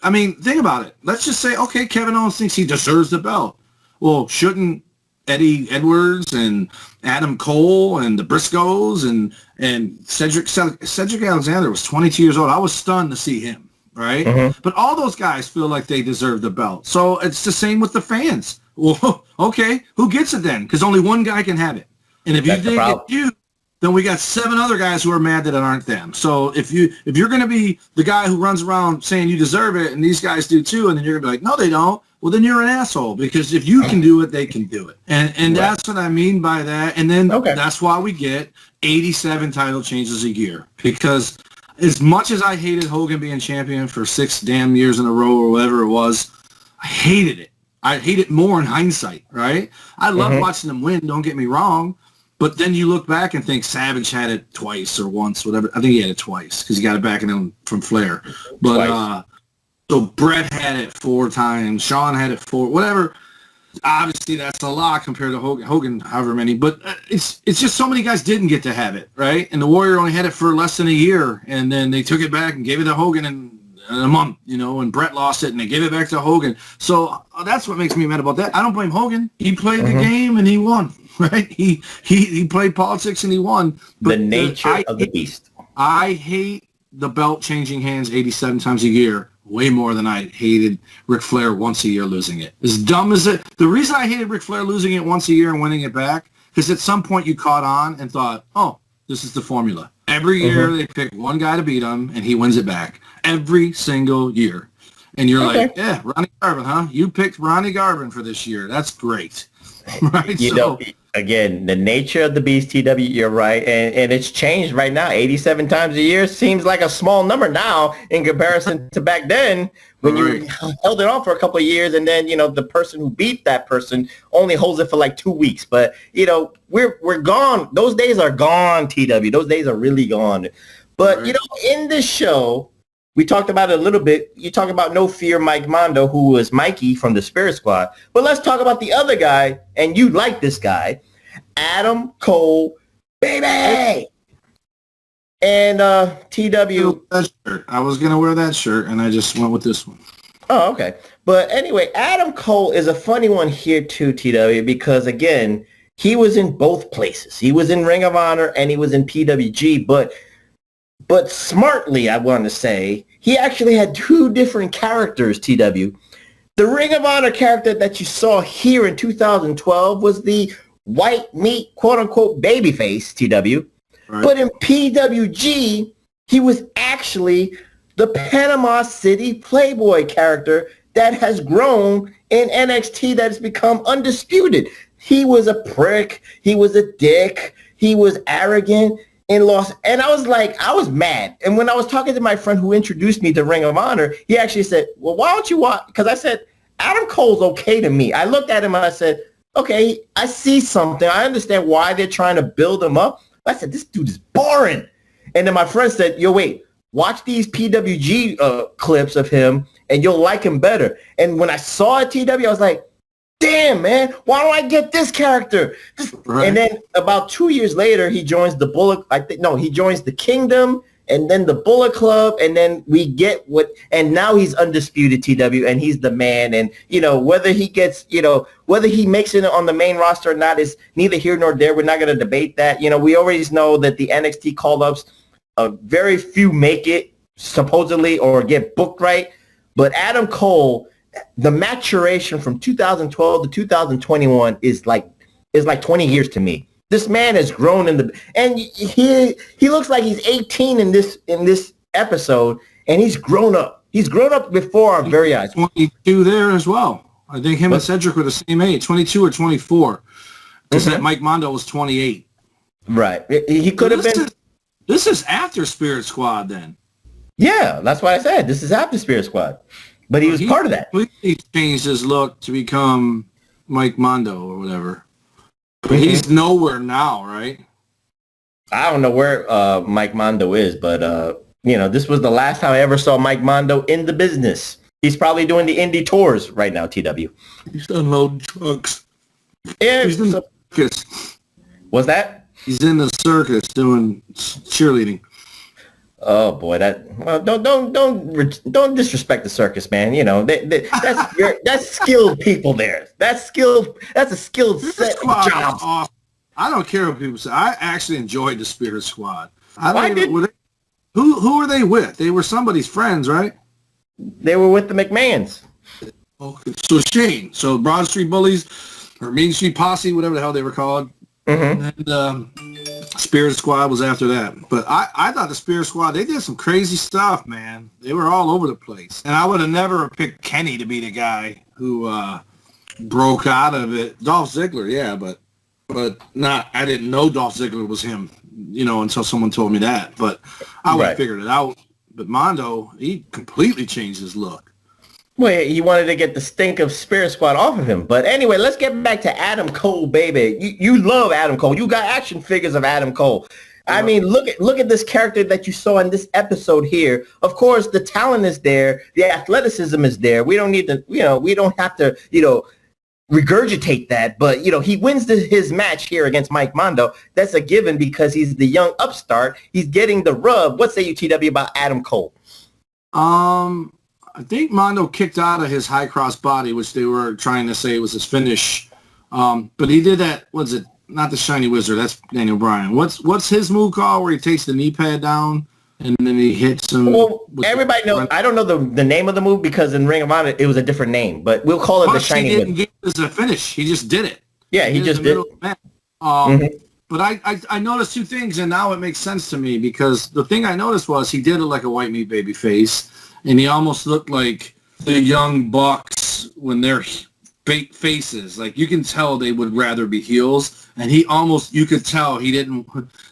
I mean, think about it. Let's just say, okay, Kevin Owens thinks he deserves the belt. Well, shouldn't Eddie Edwards and Adam Cole and the Briscoes and Cedric Alexander was 22 years old. I was stunned to see him, right? But all those guys feel like they deserve the belt. So it's the same with the fans. Well, okay, who gets it then? Because only one guy can have it. And if you think it's you, then we got 7 other guys who are mad that it aren't them. So if you're going to be the guy who runs around saying you deserve it and these guys do too, and then you're going to be like, no, they don't. Well, then you're an asshole, because if you can do it, they can do it. And that's what I mean by that. And then that's why we get 87 title changes a year. Because as much as I hated Hogan being champion for 6 damn years in a row or whatever it was, I hated it. I hate it more in hindsight, right? I love watching them win, don't get me wrong. But then you look back and think Savage had it twice or once, whatever. I think he had it twice because he got it back in him from Flair. But so Brett had it 4 times. Shawn had it 4. Whatever. Obviously, that's a lot compared to Hogan, however many. But it's just so many guys didn't get to have it, right? And the Warrior only had it for less than a year, and then they took it back and gave it to Hogan in a month, and Brett lost it, and they gave it back to Hogan. So that's what makes me mad about that. I don't blame Hogan. He played the game, and he won, right? He played politics, and he won. But the nature of the beast. I hate the belt changing hands 87 times a year way more than I hated Ric Flair once a year losing it. As dumb as it, the reason I hated Ric Flair losing it once a year and winning it back, because at some point you caught on and thought, oh, this is the formula. Every year they pick one guy to beat him, and he wins it back. Every single year. And you're like, yeah, Ronnie Garvin, huh? You picked Ronnie Garvin for this year. That's great. Right? You know, again, the nature of the beast, TW, you're right. And it's changed right now. 87 times a year seems like a small number now in comparison to back then when you held it on for a couple of years, and then, the person who beat that person only holds it for like 2 weeks. But, we're gone. Those days are gone, TW. Those days are really gone. But, in this show, we talked about it a little bit. You talk about No Fear Mike Mondo, who was Mikey from the Spirit Squad. But let's talk about the other guy, and you like this guy, Adam Cole, baby. And TW. I was going to wear that shirt, and I just went with this one. Oh, okay. But anyway, Adam Cole is a funny one here too, TW, because, again, he was in both places. He was in Ring of Honor, and he was in PWG, but smartly, I want to say, he actually had 2 different characters, TW. The Ring of Honor character that you saw here in 2012 was the white meat, quote-unquote, babyface, TW. Right. But in PWG, he was actually the Panama City Playboy character that has grown in NXT, that has become undisputed. He was a prick. He was a dick. He was arrogant. And I was mad. And when I was talking to my friend who introduced me to Ring of Honor, he actually said, well, why don't you watch? Because I said, Adam Cole's okay to me. I looked at him and I said, okay, I see something. I understand why they're trying to build him up. I said, this dude is boring. And then my friend said, yo, wait, watch these PWG clips of him and you'll like him better. And when I saw it, TW, I was like, damn, man, why don't I get this character? Right. And then about 2 years later, he joins the Bullet. He joins the Kingdom and then the Bullet Club. And then we get and now he's undisputed TW and he's the man. And, whether he gets, whether he makes it on the main roster or not is neither here nor there. We're not going to debate that. We already know that the NXT call-ups, very few make it supposedly or get booked right. But Adam Cole, the maturation from 2012 to 2021 is like 20 years to me. This man has grown and he looks like he's 18 in this episode, and he's grown up. He's grown up before our very eyes. 22 there as well. I think him and Cedric were the same age, 22 or 24. Because that Mike Mondo was 28. Right. He could have been. This is after Spirit Squad then. Yeah, that's what I said. This is after Spirit Squad. But he was part of that. He changed his look to become Mike Mondo or whatever. But he's nowhere now, right? I don't know where Mike Mondo is, but, this was the last time I ever saw Mike Mondo in the business. He's probably doing the indie tours right now, TW. He's unloading trucks. Yeah. He's in the circus. What's that? He's in the circus doing cheerleading. Oh boy, don't disrespect the circus, man. That's skilled people there. That's a skilled set of jobs. Awesome. I don't care what people say. I actually enjoyed the Spirit Squad. Who were they with? They were somebody's friends, right? They were with the McMahons. Okay. So Shane, Broad Street Bullies or Main Street Posse, whatever the hell they were called. Mm-hmm. And Spirit Squad was after that. But I thought the Spirit Squad, they did some crazy stuff, man. They were all over the place. And I would have never picked Kenny to be the guy who broke out of it. Dolph Ziggler, yeah, but not. I didn't know Dolph Ziggler was him, until someone told me that. But I would have figured it out. But Mondo, he completely changed his look. Well, he wanted to get the stink of Spirit Squad off of him. But anyway, let's get back to Adam Cole, baby. You love Adam Cole. You got action figures of Adam Cole. I mean, look at this character that you saw in this episode here. Of course, the talent is there. The athleticism is there. We don't need to, we don't have to, regurgitate that. But, he wins his match here against Mike Mondo. That's a given because he's the young upstart. He's getting the rub. What say you, TW, about Adam Cole? I think Mondo kicked out of his high cross body, which they were trying to say was his finish. But he did that. What's it? Not the Shiny Wizard. That's Daniel Bryan. What's his move called where he takes the knee pad down and then he hits him? Well, everybody knows. I don't know the name of the move because in Ring of Honor it was a different name, but we'll call it the Shiny Wizard. He didn't get it as a finish. He just did it. Yeah, he just did it. But I noticed two things, and now it makes sense to me because the thing I noticed was he did it like a white meat baby face. And he almost looked like the young Bucks when they're fake faces. Like, you can tell they would rather be heels. And you could tell he didn't,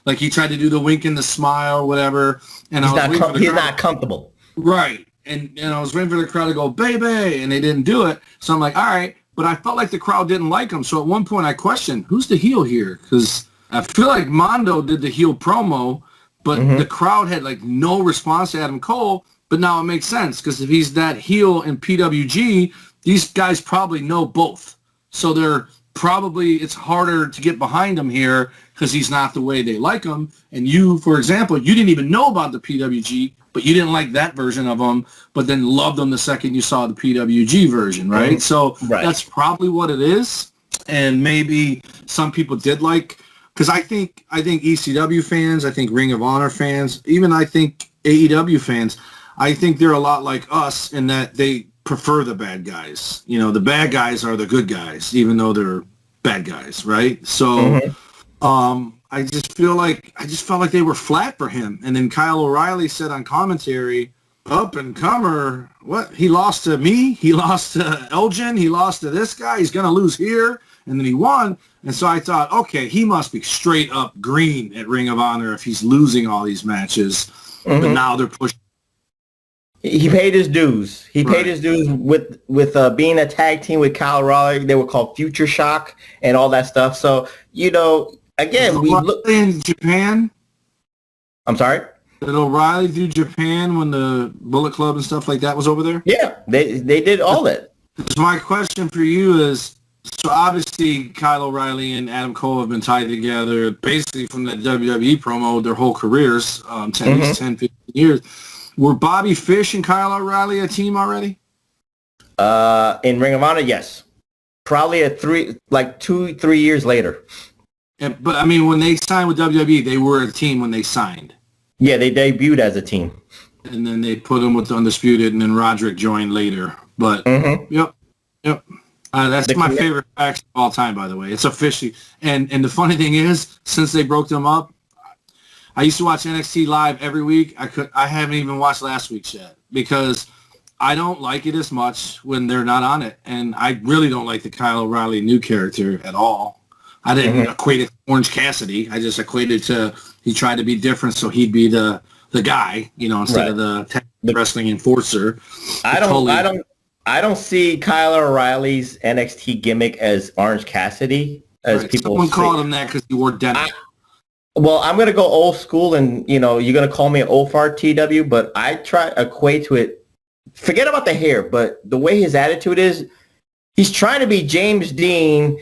like, he tried to do the wink and the smile or whatever. And he's not comfortable. Right. And I was waiting for the crowd to go, baby, and they didn't do it. So I'm like, all right. But I felt like the crowd didn't like him. So at one point I questioned, who's the heel here? Because I feel like Mondo did the heel promo, but the crowd had, like, no response to Adam Cole. But now it makes sense because if he's that heel in PWG, these guys probably know both. So it's harder to get behind him here because he's not the way they like him. And you, for example, you didn't even know about the PWG, but you didn't like that version of him, but then loved him the second you saw the PWG version, right? So that's probably what it is. And maybe some people did like, because I think ECW fans, I think Ring of Honor fans, even I think AEW fans, I think they're a lot like us in that they prefer the bad guys. The bad guys are the good guys, even though they're bad guys, right? So I just felt like they were flat for him. And then Kyle O'Reilly said on commentary, up and comer, what? He lost to me? He lost to Elgin? He lost to this guy? He's going to lose here? And then he won. And so I thought, okay, he must be straight up green at Ring of Honor if he's losing all these matches. But now they're pushing He paid his dues. He Right. paid his dues with being a tag team with Kyle O'Reilly. They were called Future Shock and all that stuff. So, again, we look in Japan. I'm sorry? Did O'Reilly do Japan when the Bullet Club and stuff like that was over there? Yeah, they did all that. So my question for you is, so obviously Kyle O'Reilly and Adam Cole have been tied together basically from the WWE promo their whole careers, 10, 15 years. Were Bobby Fish and Kyle O'Reilly a team already? In Ring of Honor, yes. Probably 2-3 years later. But, I mean, when they signed with WWE, they were a team when they signed. Yeah, they debuted as a team. And then they put them with the Undisputed, and then Roderick joined later. But, yep. That's my favorite faction of all time, by the way. It's officially. And the funny thing is, since they broke them up, I used to watch NXT live every week. I haven't even watched last week's yet because I don't like it as much when they're not on it. And I really don't like the Kyle O'Reilly new character at all. I didn't equate it to Orange Cassidy. I just equated to he tried to be different so he'd be the guy, instead of the wrestling enforcer. I don't see Kyle O'Reilly's NXT gimmick as Orange Cassidy, as people Someone say. called him that because he wore denim. Well, I'm going to go old school, and, you're going to call me an old fart, TW, but I try to equate to it. Forget about the hair, but the way his attitude is, he's trying to be James Dean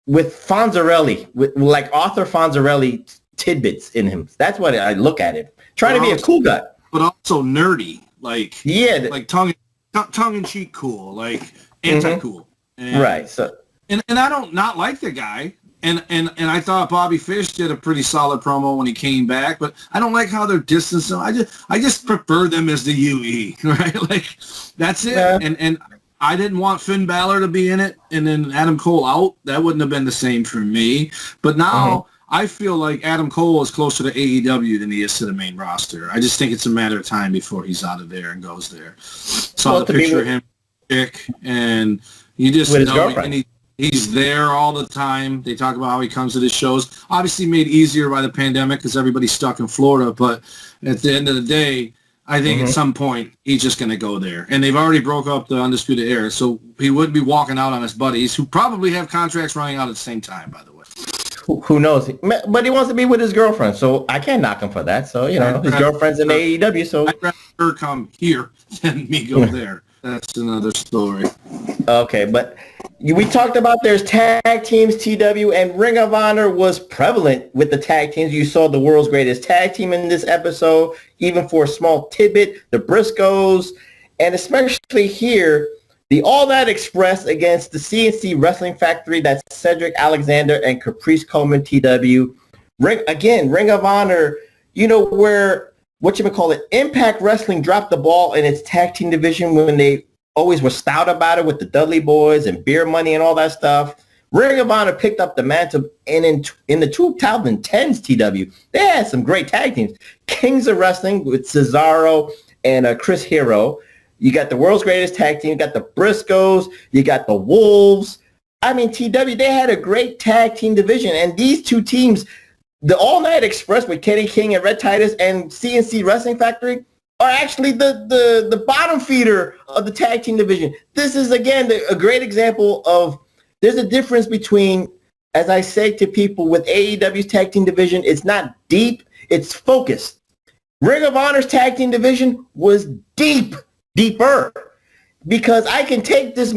with Fonzarelli, with like Arthur Fonzarelli tidbits in him. That's what I look at it. Trying to be a cool guy. But also nerdy. Like tongue-in-cheek cool, like anti-cool. Right. So, and I don't not like the guy. And I thought Bobby Fish did a pretty solid promo when he came back, but I don't like how they're distanced. I just prefer them as the UE, right? Like that's it. Yeah. And I didn't want Finn Balor to be in it, and then Adam Cole out. That wouldn't have been the same for me. But now I feel like Adam Cole is closer to AEW than he is to the main roster. I just think it's a matter of time before he's out of there and goes there. Saw the picture of him, and you just know he's there all the time. They talk about how he comes to the shows. Obviously made easier by the pandemic because everybody's stuck in Florida. But at the end of the day, I think at some point he's just going to go there. And they've already broke up the Undisputed Era. So he would be walking out on his buddies who probably have contracts running out at the same time, by the way. Who knows? But he wants to be with his girlfriend. So I can't knock him for that. So, his girlfriend's in AEW. So I'd rather her come here than me go there. That's another story. Okay, but we talked about there's tag teams, TW, and Ring of Honor was prevalent with the tag teams. You saw the world's greatest tag team in this episode, even for a small tidbit, the Briscoes, and especially here, the All That Express against the CNC Wrestling Factory. That's Cedric Alexander and Caprice Coleman, TW. Ring of Honor, where Impact Wrestling dropped the ball in its tag team division when they always were stout about it with the Dudley Boys and Beer Money and all that stuff. Ring of Honor picked up the mantle, and in the 2010s, TW, they had some great tag teams. Kings of Wrestling with Cesaro and Chris Hero. You got the world's greatest tag team. You got the Briscoes. You got the Wolves. I mean, TW, they had a great tag team division, and these two teams, the All Night Express with Kenny King and Red Titus and CNC Wrestling Factory, are actually the bottom feeder of the tag team division. This is, again, a great example of there's a difference between, as I say to people, with AEW's tag team division, it's not deep, it's focused. Ring of Honor's tag team division was deeper, because I can take this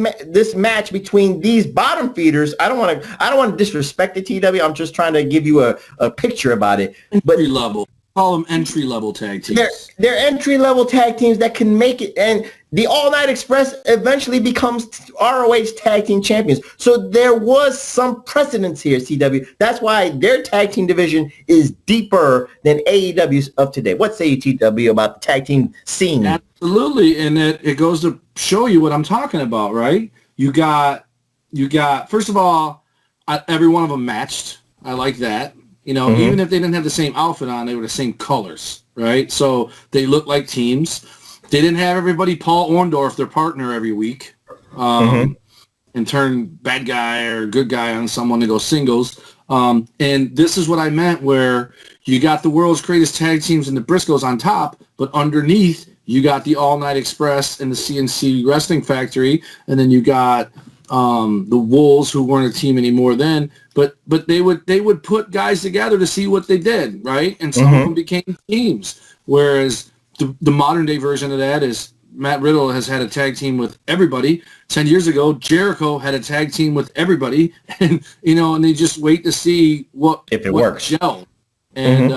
match between these bottom feeders. I don't want to disrespect the TW. I'm just trying to give you a picture about it. But entry level. Call them entry-level tag teams. They're entry-level tag teams that can make it, and the All Night Express eventually becomes ROH tag team champions. So there was some precedence here, CW. That's why their tag team division is deeper than AEW's of today. What say you, TW, about the tag team scene? Absolutely, and it goes to show you what I'm talking about, right? You got. First of all, every one of them matched. I like that. Even if they didn't have the same outfit on, they were the same colors, right? So they looked like teams. They didn't have everybody Paul Orndorff, their partner, every week, and turn bad guy or good guy on someone to go singles. And this is what I meant, where you got the world's greatest tag teams and the Briscoes on top, but underneath You got the All Night Express and the CNC Wrestling Factory, and then you got the Wolves, who weren't a team anymore then. But they would put guys together to see what they did, right? And some of them became teams. Whereas the modern day version of that is Matt Riddle has had a tag team with everybody. 10 years ago, Jericho had a tag team with everybody, and and they just wait to see what works. Gel, and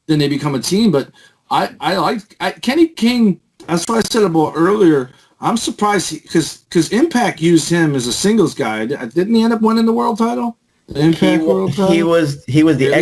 then they become a team. But I like Kenny King. That's what I said about earlier. I'm surprised because Impact used him as a singles guy. Didn't he end up winning the world title? The Impact world title. He was the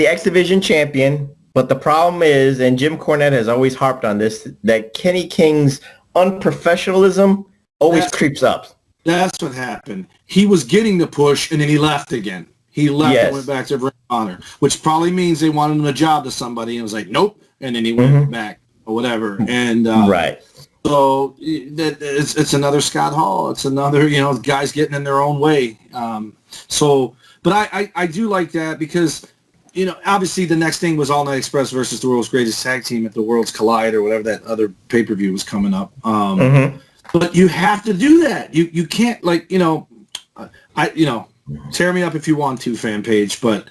X Division champion. But the problem is, and Jim Cornette has always harped on this, that Kenny King's unprofessionalism always creeps up. That's what happened. He was getting the push, and then he left again. He left and went back to Ring of Honor, which probably means they wanted him a job to somebody, and was like, nope. And then he went back or whatever. And right. So it's another Scott Hall. It's another, guys getting in their own way. But I do like that because, obviously the next thing was All Night Express versus the World's Greatest Tag Team at the Worlds Collide or whatever that other pay-per-view was coming up. But you have to do that. You can't tear me up if you want to, fan page, but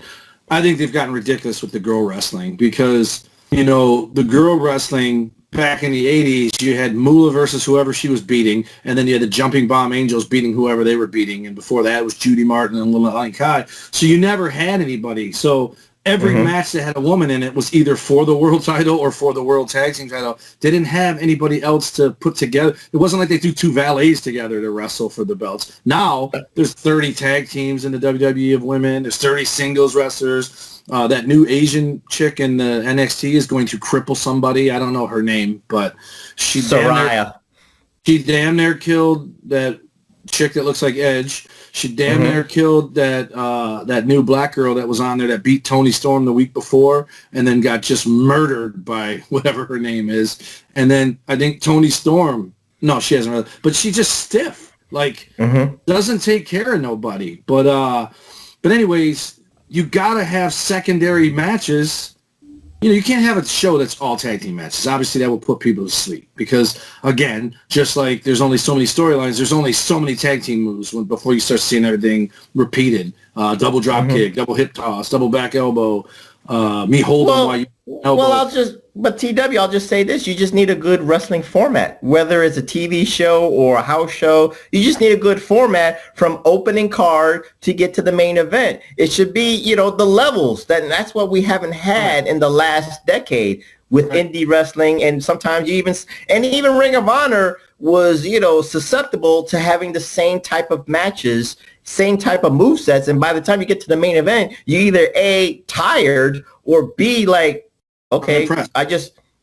I think they've gotten ridiculous with the girl wrestling because, the girl wrestling back in the 80s, you had Moolah versus whoever she was beating, and then you had the Jumping Bomb Angels beating whoever they were beating, and before that it was Judy Martin and Lil Kai. So you never had anybody. So every match that had a woman in it was either for the world title or for the world tag team title. They didn't have anybody else to put together. It wasn't like they threw two valets together to wrestle for the belts. Now there's 30 tag teams in the WWE of women. There's 30 singles wrestlers. That new Asian chick in the NXT is going to cripple somebody. I don't know her name, but she damn near killed that chick that looks like Edge. She damn near killed that new black girl that was on there that beat Toni Storm the week before and then got just murdered by whatever her name is. And then I think Toni Storm, no, she hasn't really, but she's just stiff. Doesn't take care of nobody. But anyways, you got to have secondary matches. You can't have a show that's all tag team matches. Obviously, that will put people to sleep because, again, just like there's only so many storylines, there's only so many tag team moves before you start seeing everything repeated. Double drop kick, double hip toss, double back elbow, me holding while you elbow. I'll just say this. You just need a good wrestling format, whether it's a TV show or a house show. You just need a good format from opening card to get to the main event. It should be, the levels. That's what we haven't had in the last decade with indie wrestling. And sometimes even Ring of Honor was, susceptible to having the same type of matches, same type of movesets. And by the time you get to the main event, you either A, tired, or B, like, okay,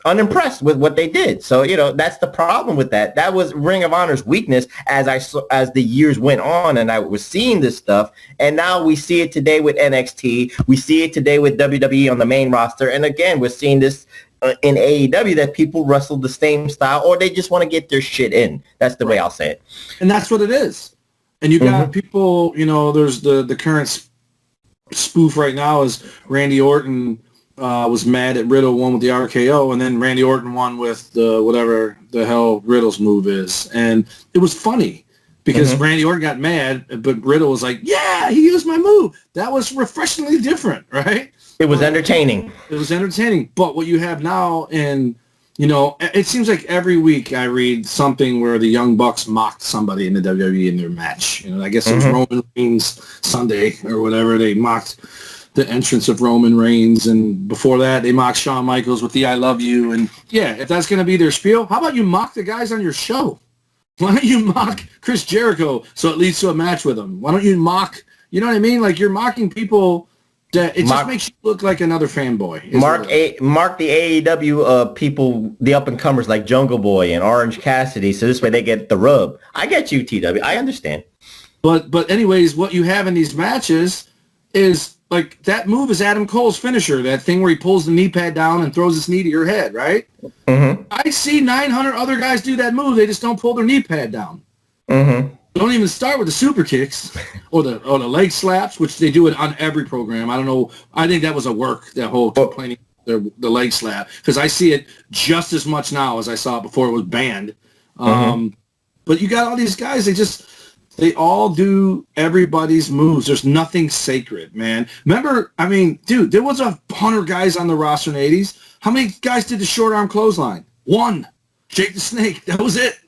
unimpressed with what they did. So, that's the problem with that. That was Ring of Honor's weakness as the years went on and I was seeing this stuff. And now we see it today with NXT. We see it today with WWE on the main roster. And again, we're seeing this in AEW that people wrestle the same style or they just want to get their shit in. That's the way I'll say it. And that's what it is. And you got people, there's the current spoof right now is Randy Orton was mad at Riddle won with the RKO, and then Randy Orton won with the whatever the hell Riddle's move is. And it was funny because Randy Orton got mad, but Riddle was like, yeah, he used my move. That was refreshingly different, right? It was entertaining. It was entertaining. But what you have now, and, it seems like every week I read something where the Young Bucks mocked somebody in the WWE in their match. I guess it was Roman Reigns Sunday or whatever. They mocked the entrance of Roman Reigns, and before that they mocked Shawn Michaels with the I love you. And yeah, if that's going to be their spiel, how about you mock the guys on your show? Why don't you mock Chris Jericho so it leads to a match with him? Why don't you mock, you know what I mean? Like, you're mocking people that it just makes you look like another fanboy. Mark the AEW people, the up-and-comers like Jungle Boy and Orange Cassidy, so this way they get the rub. I get you, TW. I understand. But anyways, what you have in these matches is, like, that move is Adam Cole's finisher, that thing where he pulls the knee pad down and throws his knee to your head, right? I see 900 other guys do that move. They just don't pull their knee pad down. Don't even start with the super kicks or the leg slaps, which they do it on every program. I don't know. I think that was a work, that whole complaining the leg slap, because I see it just as much now as I saw it before it was banned. But you got all these guys, they all do everybody's moves. There's nothing sacred, man. Remember, I mean, dude, there was 100 guys on the roster in the 80s. How many guys did the short arm clothesline? One. Jake the Snake. That was it.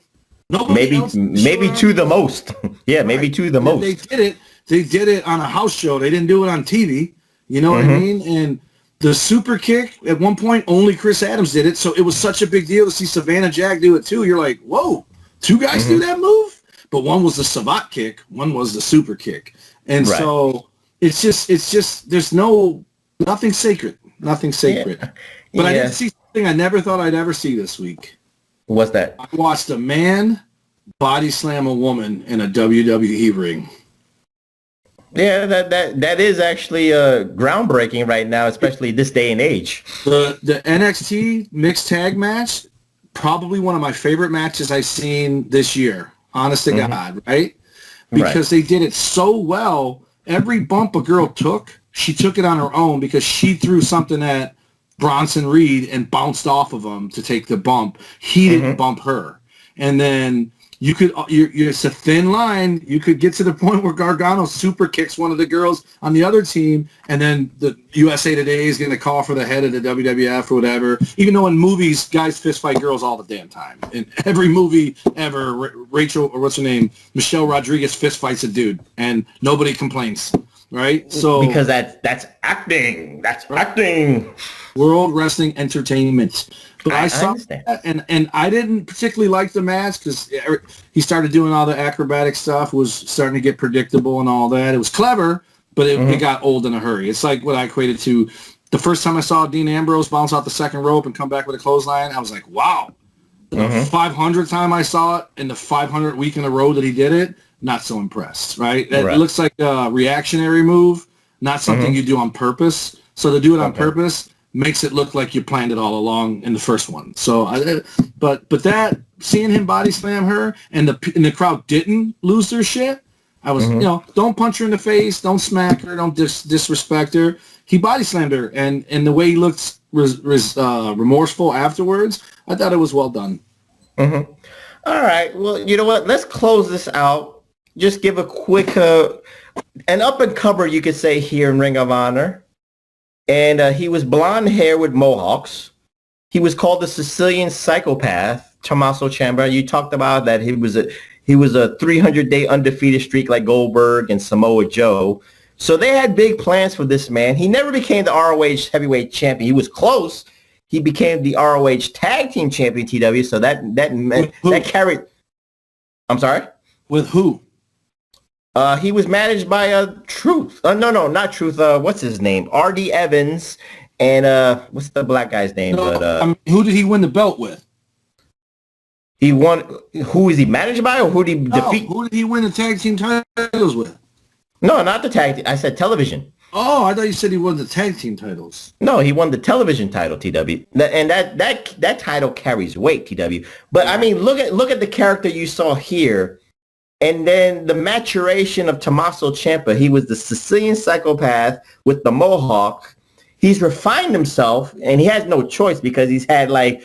Maybe two the most. Yeah, right. Maybe two the most. They did it on a house show. They didn't do it on TV. You know what I mean? And the super kick, at one point, only Chris Adams did it. So it was such a big deal to see Savannah Jack do it too. You're like, whoa, 2 guys do that move? But one was the Savat kick, one was the super kick. And so it's just there's nothing sacred. Nothing sacred. Yeah. But I did see something I never thought I'd ever see this week. What's that? I watched a man body slam a woman in a WWE ring. Yeah, that is actually groundbreaking right now, especially this day and age. The NXT mixed tag match, probably one of my favorite matches I've seen this year. Honest to God, right? Because they did it so well. Every bump a girl took, she took it on her own because she threw something at Bronson Reed and bounced off of him to take the bump. He didn't bump her. And then it's a thin line. You could get to the point where Gargano super kicks one of the girls on the other team, and then the USA Today is going to call for the head of the WWF or whatever. Even though in movies, guys fist fight girls all the damn time. In every movie ever, Rachel, or what's her name, Michelle Rodriguez fist fights a dude, and nobody complains, right? So because that's acting. That's acting. World Wrestling Entertainment. But I saw that, and I didn't particularly like the match because he started doing all the acrobatic stuff, was starting to get predictable and all that. It was clever, but it got old in a hurry. It's like what I equated to the first time I saw Dean Ambrose bounce out the second rope and come back with a clothesline. I was like, wow. The 500th time I saw it in the 500th week in a row that he did it, not so impressed, right? It looks like a reactionary move, not something you do on purpose. So to do it on purpose makes it look like you planned it all along in the first one. So, but that, seeing him body slam her and the crowd didn't lose their shit, I was, don't punch her in the face, don't smack her, don't disrespect her. He body slammed her, and the way he looked remorseful afterwards, I thought it was well done. All right, well, you know what? Let's close this out. Just give a quick, an up and comer, you could say, here in Ring of Honor. And he was blonde hair with mohawks. He was called the Sicilian Psychopath, Tommaso Ciampa. You talked about that he was a 300-day undefeated streak like Goldberg and Samoa Joe. So they had big plans for this man. He never became the ROH heavyweight champion. He was close. He became the ROH tag team champion, TW. So that carried. I'm sorry? With who? He was managed by Truth. No, not Truth. What's his name? R.D. Evans. And what's the black guy's name? Who did he win the belt with? He won. Who is he managed by, or who did he defeat? Who did he win the tag team titles with? No, not the tag team. I said television. Oh, I thought you said he won the tag team titles. No, he won the television title, TW. And that title carries weight, TW. But I mean, look at the character you saw here. And then the maturation of Tommaso Ciampa. He was the Sicilian Psychopath with the mohawk. He's refined himself, and he has no choice because he's had like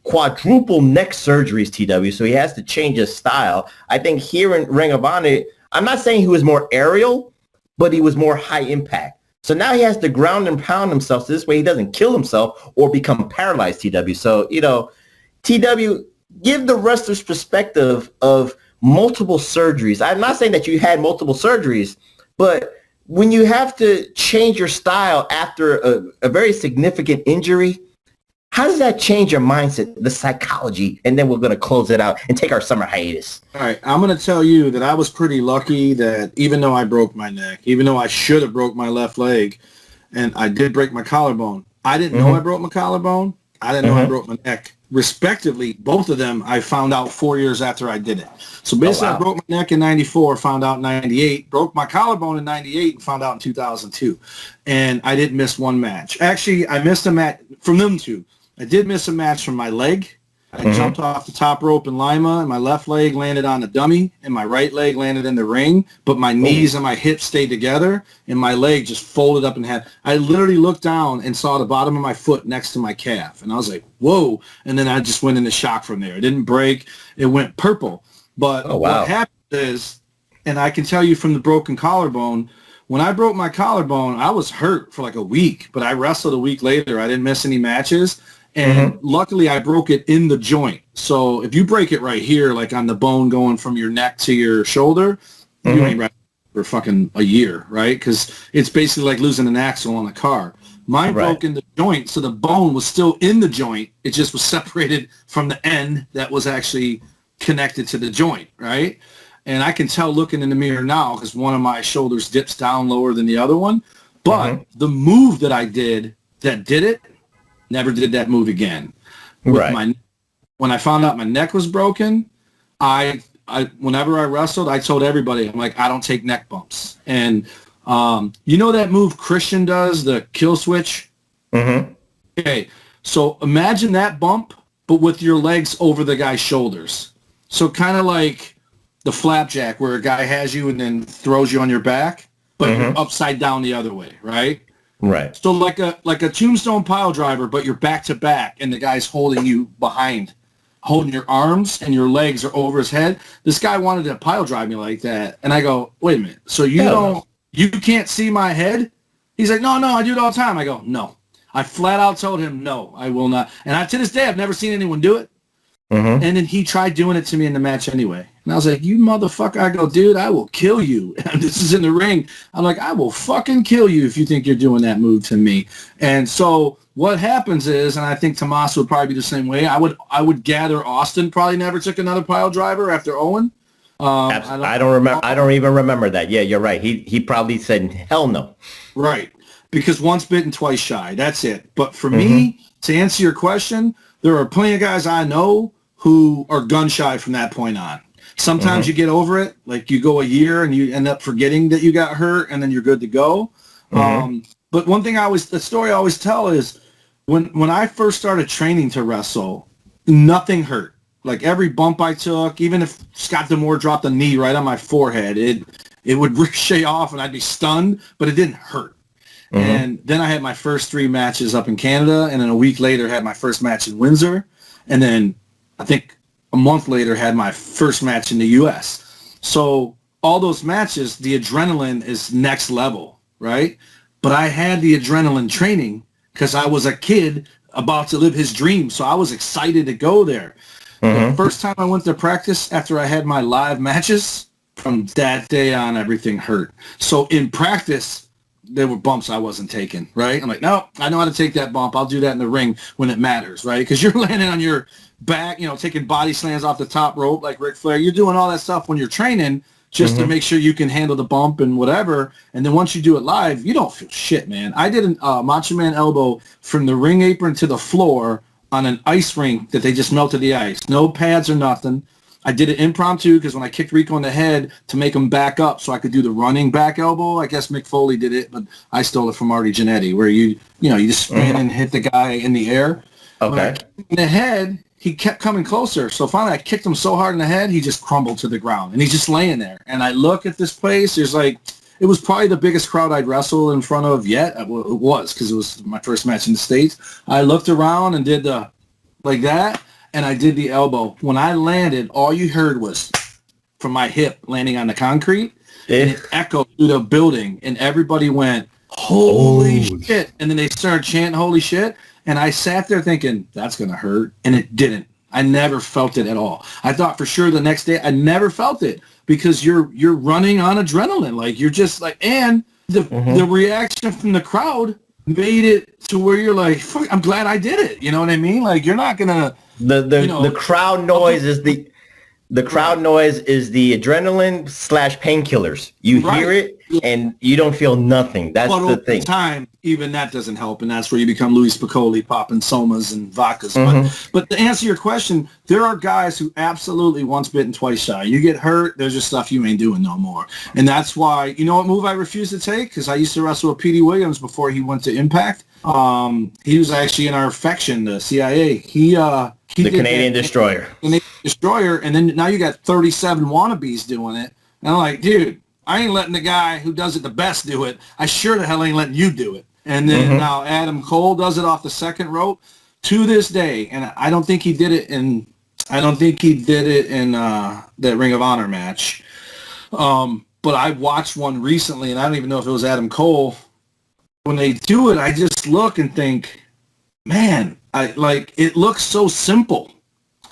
quadruple neck surgeries, TW. So he has to change his style. I think here in Ring of Honor, I'm not saying he was more aerial, but he was more high impact. So now he has to ground and pound himself so this way he doesn't kill himself or become paralyzed, TW. So, TW, give the wrestler's perspective of multiple surgeries. I'm not saying that you had multiple surgeries, but when you have to change your style after a very significant injury, how does that change your mindset, the psychology? And then we're going to close it out and take our summer hiatus. All right. I'm going to tell you that I was pretty lucky that even though I broke my neck, even though I should have broke my left leg, and I did break my collarbone, I didn't know I broke my collarbone. I didn't know I broke my neck. Respectively, both of them I found out 4 years after I did it. So basically, I broke my neck in 94, found out in 98, broke my collarbone in 98, and found out in 2002. And I didn't miss one match. Actually, I missed a match from them two. I did miss a match from my leg, I jumped off the top rope in Lima, and my left leg landed on the dummy, and my right leg landed in the ring, but my knees and my hips stayed together, and my leg just folded up and had. I literally looked down and saw the bottom of my foot next to my calf, and I was like, whoa, and then I just went into shock from there. It didn't break. It went purple. But what happened is, and I can tell you from the broken collarbone, when I broke my collarbone, I was hurt for like a week, but I wrestled a week later. I didn't miss any matches. And luckily, I broke it in the joint. So if you break it right here, like on the bone going from your neck to your shoulder, you ain't wrestling for fucking a year, right? Because it's basically like losing an axle on a car. Mine broke in the joint, so the bone was still in the joint. It just was separated from the end that was actually connected to the joint, right? And I can tell looking in the mirror now because one of my shoulders dips down lower than the other one. But the move that I did that did it, never did that move again. When I found out my neck was broken, I whenever I wrestled, I told everybody, I'm like, I don't take neck bumps. And you know that move Christian does, the kill switch? Okay, so imagine that bump, but with your legs over the guy's shoulders. So kind of like the flapjack where a guy has you and then throws you on your back, but you're upside down the other way, right? Right. So like a tombstone pile driver, but you're back to back, and the guy's holding you behind, holding your arms, and your legs are over his head. This guy wanted to pile drive me like that, and I go, wait a minute. So you can't see my head? He's like, no, I do it all the time. I go, no. I flat out told him, no, I will not. And to this day, I've never seen anyone do it. And then he tried doing it to me in the match anyway. And I was like, you motherfucker. I go, dude, I will kill you. And this is in the ring. I'm like, I will fucking kill you if you think you're doing that move to me. And so what happens is, and I think Tomas would probably be the same way, I would gather Austin probably never took another pile driver after Owen. I don't remember. I don't even remember that. Yeah, you're right. He probably said, hell no. Right. Because once bitten, twice shy. That's it. But for me, to answer your question, there are plenty of guys I know who are gun shy from that point on. Sometimes you get over it, like you go a year and you end up forgetting that you got hurt, and then you're good to go. But one thing the story I always tell is when I first started training to wrestle, nothing hurt. Like every bump I took, even if Scott D'Amore dropped a knee right on my forehead, it would ricochet off and I'd be stunned, but it didn't hurt. And then I had my first 3 matches up in Canada, and then a week later had my first match in Windsor, and then I think a month later had my first match in the U.S. So all those matches, the adrenaline is next level, right? But I had the adrenaline training because I was a kid about to live his dream, so I was excited to go there. The first time I went to practice after I had my live matches, from that day on, everything hurt. So in practice, there were bumps I wasn't taking, right? I'm like, no, I know how to take that bump. I'll do that in the ring when it matters, right? Because you're landing on your back, taking body slams off the top rope like Ric Flair. You're doing all that stuff when you're training just to make sure you can handle the bump and whatever. And then once you do it live, you don't feel shit, man. I did a Macho Man elbow from the ring apron to the floor on an ice rink that they just melted the ice. No pads or nothing. I did it impromptu because when I kicked Rico in the head to make him back up so I could do the running back elbow, I guess Mick Foley did it, but I stole it from Marty Jannetty, where you just spin and hit the guy in the air. Okay. In the head, he kept coming closer. So finally I kicked him so hard in the head, he just crumbled to the ground. And he's just laying there. And I look at this place, it was probably the biggest crowd I'd wrestled in front of yet. It was, because it was my first match in the States. I looked around and did like that. And I did the elbow. When I landed, all you heard was from my hip landing on the concrete. And it echoed through the building. And everybody went, holy shit. And then they started chanting, holy shit. And I sat there thinking, that's going to hurt. And it didn't. I never felt it at all. I thought for sure the next day, I never felt it. Because you're running on adrenaline. Like, you're just like, and the reaction from the crowd made it to where you're like, fuck, I'm glad I did it. You know what I mean? Like, you're not going to... The crowd noise is the crowd noise is the adrenaline / painkillers. You hear it, and you don't feel nothing. That's but the over thing. time, even that doesn't help, and that's where you become Louis Piccoli, popping somas and vodkas. But to answer your question, there are guys who absolutely once bitten, twice shy. You get hurt, there's just stuff you ain't doing no more. And that's why, you know what move I refuse to take? Because I used to wrestle with Petey Williams before he went to Impact. He was actually in our faction, the CIA. He The Canadian Destroyer. Canadian Destroyer, and then now you got 37 wannabes doing it. And I'm like, dude, I ain't letting the guy who does it the best do it. I sure the hell ain't letting you do it. And then now Adam Cole does it off the second rope to this day. And I don't think he did it in that Ring of Honor match. But I watched one recently, and I don't even know if it was Adam Cole. When they do it, I just look and think, man, it looks so simple.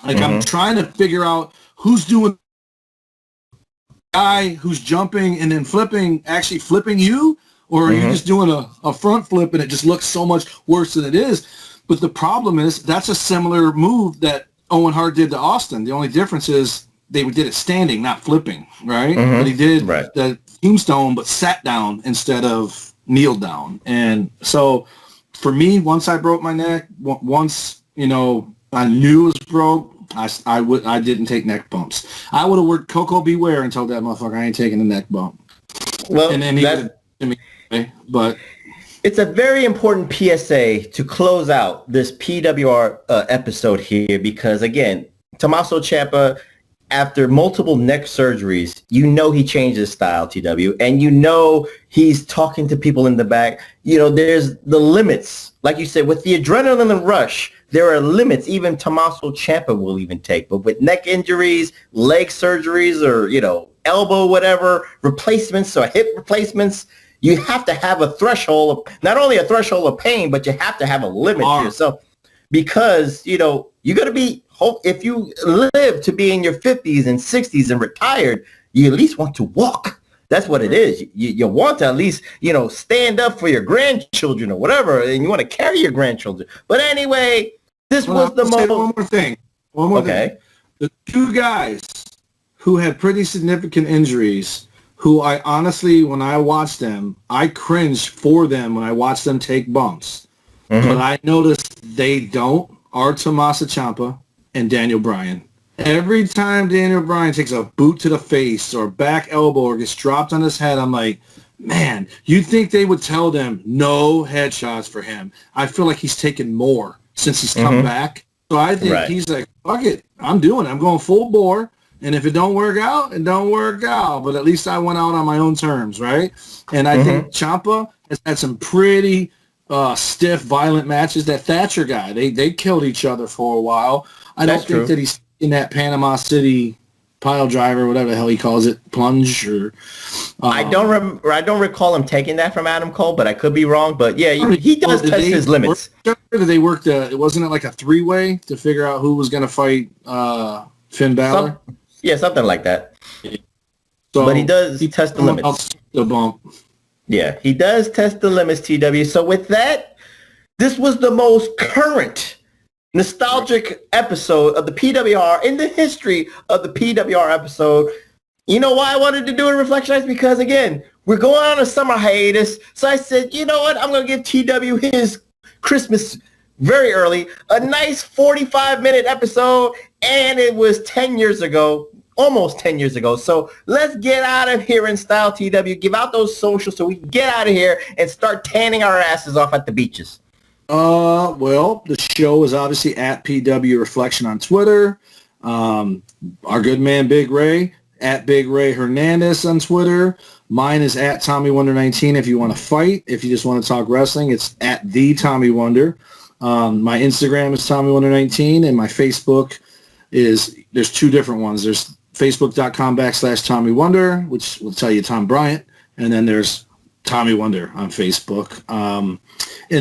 Like I'm trying to figure out who's doing guy who's jumping and then actually flipping you, or are you just doing a front flip and it just looks so much worse than it is? But the problem is that's a similar move that Owen Hart did to Austin. The only difference is they did it standing, not flipping, right? But he did the tombstone, but sat down instead of kneeled down. And so for me, once I broke my neck, once, I knew it was broke, I didn't take neck bumps. I would have worked Coco Beware and told that motherfucker I ain't taking the neck bump. Well, and then he would have, but it's a very important PSA to close out this PWR episode here because, again, Tommaso Ciampa, after multiple neck surgeries, he changed his style, TW, and he's talking to people in the back. There's the limits. Like you said, with the adrenaline rush, there are limits even Tommaso Ciampa will even take. But with neck injuries, leg surgeries, or, elbow, whatever, replacements or hip replacements, you have to have a threshold of, not only a threshold of pain, but you have to have a limit to yourself because, you got to be, if you live to be in your 50s and 60s and retired, you at least want to walk. That's what it is. You want to at least, stand up for your grandchildren or whatever, and you want to carry your grandchildren. But anyway, this was the most... One more thing. The two guys who had pretty significant injuries, who I honestly, when I watched them, I cringed for them when I watched them take bumps. But I noticed they don't, are Tommaso Ciampa and Daniel Bryan. Every time Daniel Bryan takes a boot to the face or back elbow or gets dropped on his head, I'm like, man, you'd think they would tell them no headshots for him. I feel like he's taken more since he's come back. So I think he's like, fuck it, I'm doing it. I'm going full bore. And if it don't work out, it don't work out. But at least I went out on my own terms, right? And I think Ciampa has had some pretty stiff, violent matches. That Thatcher guy, they killed each other for a while. I don't think that he's in that Panama City pile driver, whatever the hell he calls it, plunge or. I don't recall him taking that from Adam Cole, but I could be wrong. But yeah, he does test his limits. Did they work wasn't it like a 3-way to figure out who was going to fight Finn Balor? Something like that. So but he does test the limits. The bump. Yeah, he does test the limits, TW. So with that, this was the most current nostalgic episode of the PWR in the history of the PWR episode. You know why I wanted to do a Reflectionites? Because, again, we're going on a summer hiatus. So I said, you know what? I'm going to give TW his Christmas very early, a nice 45-minute episode, and it was 10 years ago. Almost 10 years ago. So let's get out of here in style, TW. Give out those socials so we can get out of here and start tanning our asses off at the beaches. Well, the show is obviously at PW Reflection on Twitter. Our good man Big Ray, at Big Ray Hernandez on Twitter. Mine is at Tommy Wonder 19 if you want to fight. If you just want to talk wrestling, it's at the Tommy Wonder. My Instagram is Tommy Wonder 19, and my Facebook there's two different ones. There's Facebook.com/Tommy Wonder, which will tell you Tom Bryant. And then there's Tommy Wonder on Facebook. And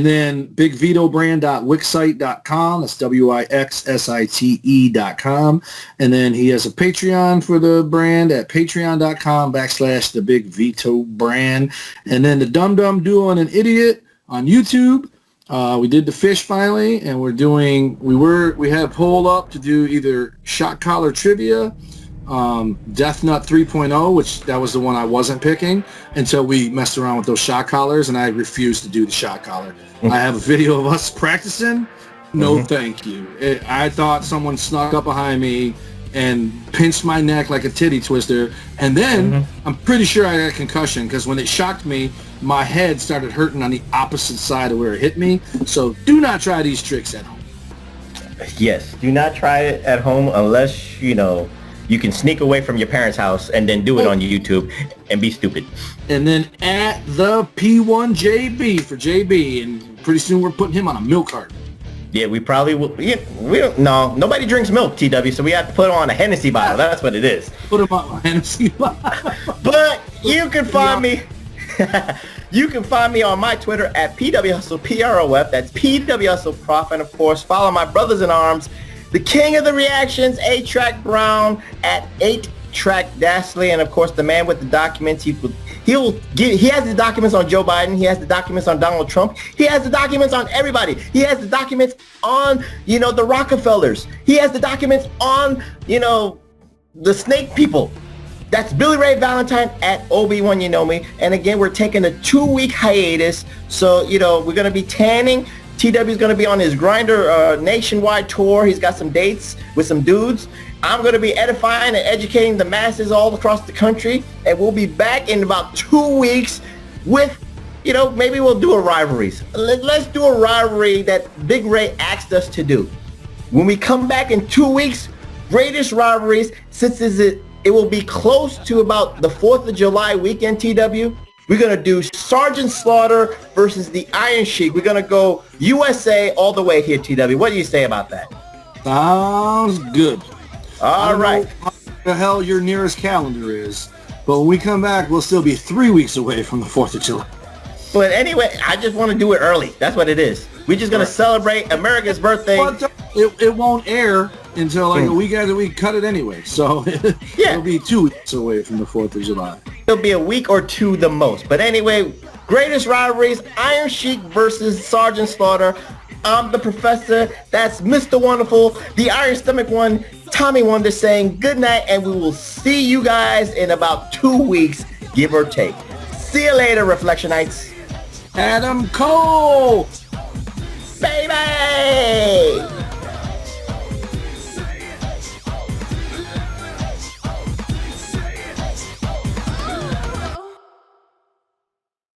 then bigvitobrand.wixsite.com. That's WIXSITE.com. And then he has a Patreon for the brand at patreon.com/the Big Vito Brand. And then the Dum Dum Duo and an Idiot on YouTube. We did the fish finally, and we had a poll up to do either shot collar trivia, Death Nut 3.0, which that was the one I wasn't picking until we messed around with those shot collars, and I refused to do the shot collar. I have a video of us practicing. No, thank you. I thought someone snuck up behind me and pinched my neck like a titty twister, and then I'm pretty sure I got a concussion because when it shocked me, my head started hurting on the opposite side of where it hit me. So do not try these tricks at home. Yes, do not try it at home unless, you know, you can sneak away from your parents' house and then do it on YouTube and be stupid. And then at the P1JB for JB, and pretty soon we're putting him on a milk cart. Yeah, we probably will. Yeah, we don't. No, nobody drinks milk, TW. So we have to put on a Hennessy bottle. That's what it is. Put him on a Hennessy bottle. But you can find me. You can find me on my Twitter at PWHustle PROF. That's PWHustle Prof. And of course, follow my brothers in arms, the king of the reactions, 8-Track Brown at 8-Track Dashley, and of course, the man with the documents. He has the documents on Joe Biden. He has the documents on Donald Trump. He has the documents on everybody. He has the documents on, you know, the Rockefellers. He has the documents on, you know, the snake people. That's Billy Ray Valentine at Obi-Wan You Know Me. And again, we're taking a 2-week hiatus. So, you know, we're going to be tanning. TW is going to be on his Grindr nationwide tour. He's got some dates with some dudes. I'm going to be edifying and educating the masses all across the country. And we'll be back in about 2 weeks with, you know, maybe we'll do a rivalries. Let's do a rivalry that Big Ray asked us to do. When we come back in 2 weeks, greatest rivalries, since it will be close to about the 4th of July weekend, TW. We're going to do Sergeant Slaughter versus the Iron Sheik. We're going to go USA all the way here, TW. What do you say about that? Sounds good. All right. How the hell your nearest calendar is, but when we come back, we'll still be 3 weeks away from the 4th of July. But anyway, I just want to do it early. That's what it is. We're just going to celebrate America's birthday. But it won't air until like a week after we cut it anyway. So it'll be 2 weeks away from the 4th of July. It'll be a week or two the most. But anyway, greatest rivalries, Iron Sheik versus Sergeant Slaughter. I'm the professor. That's Mr. Wonderful, the Iron Stomach one, Tommy Wonder saying good night, and we will see you guys in about 2 weeks, give or take. See you later, Reflectionites. Adam Cole! Baby!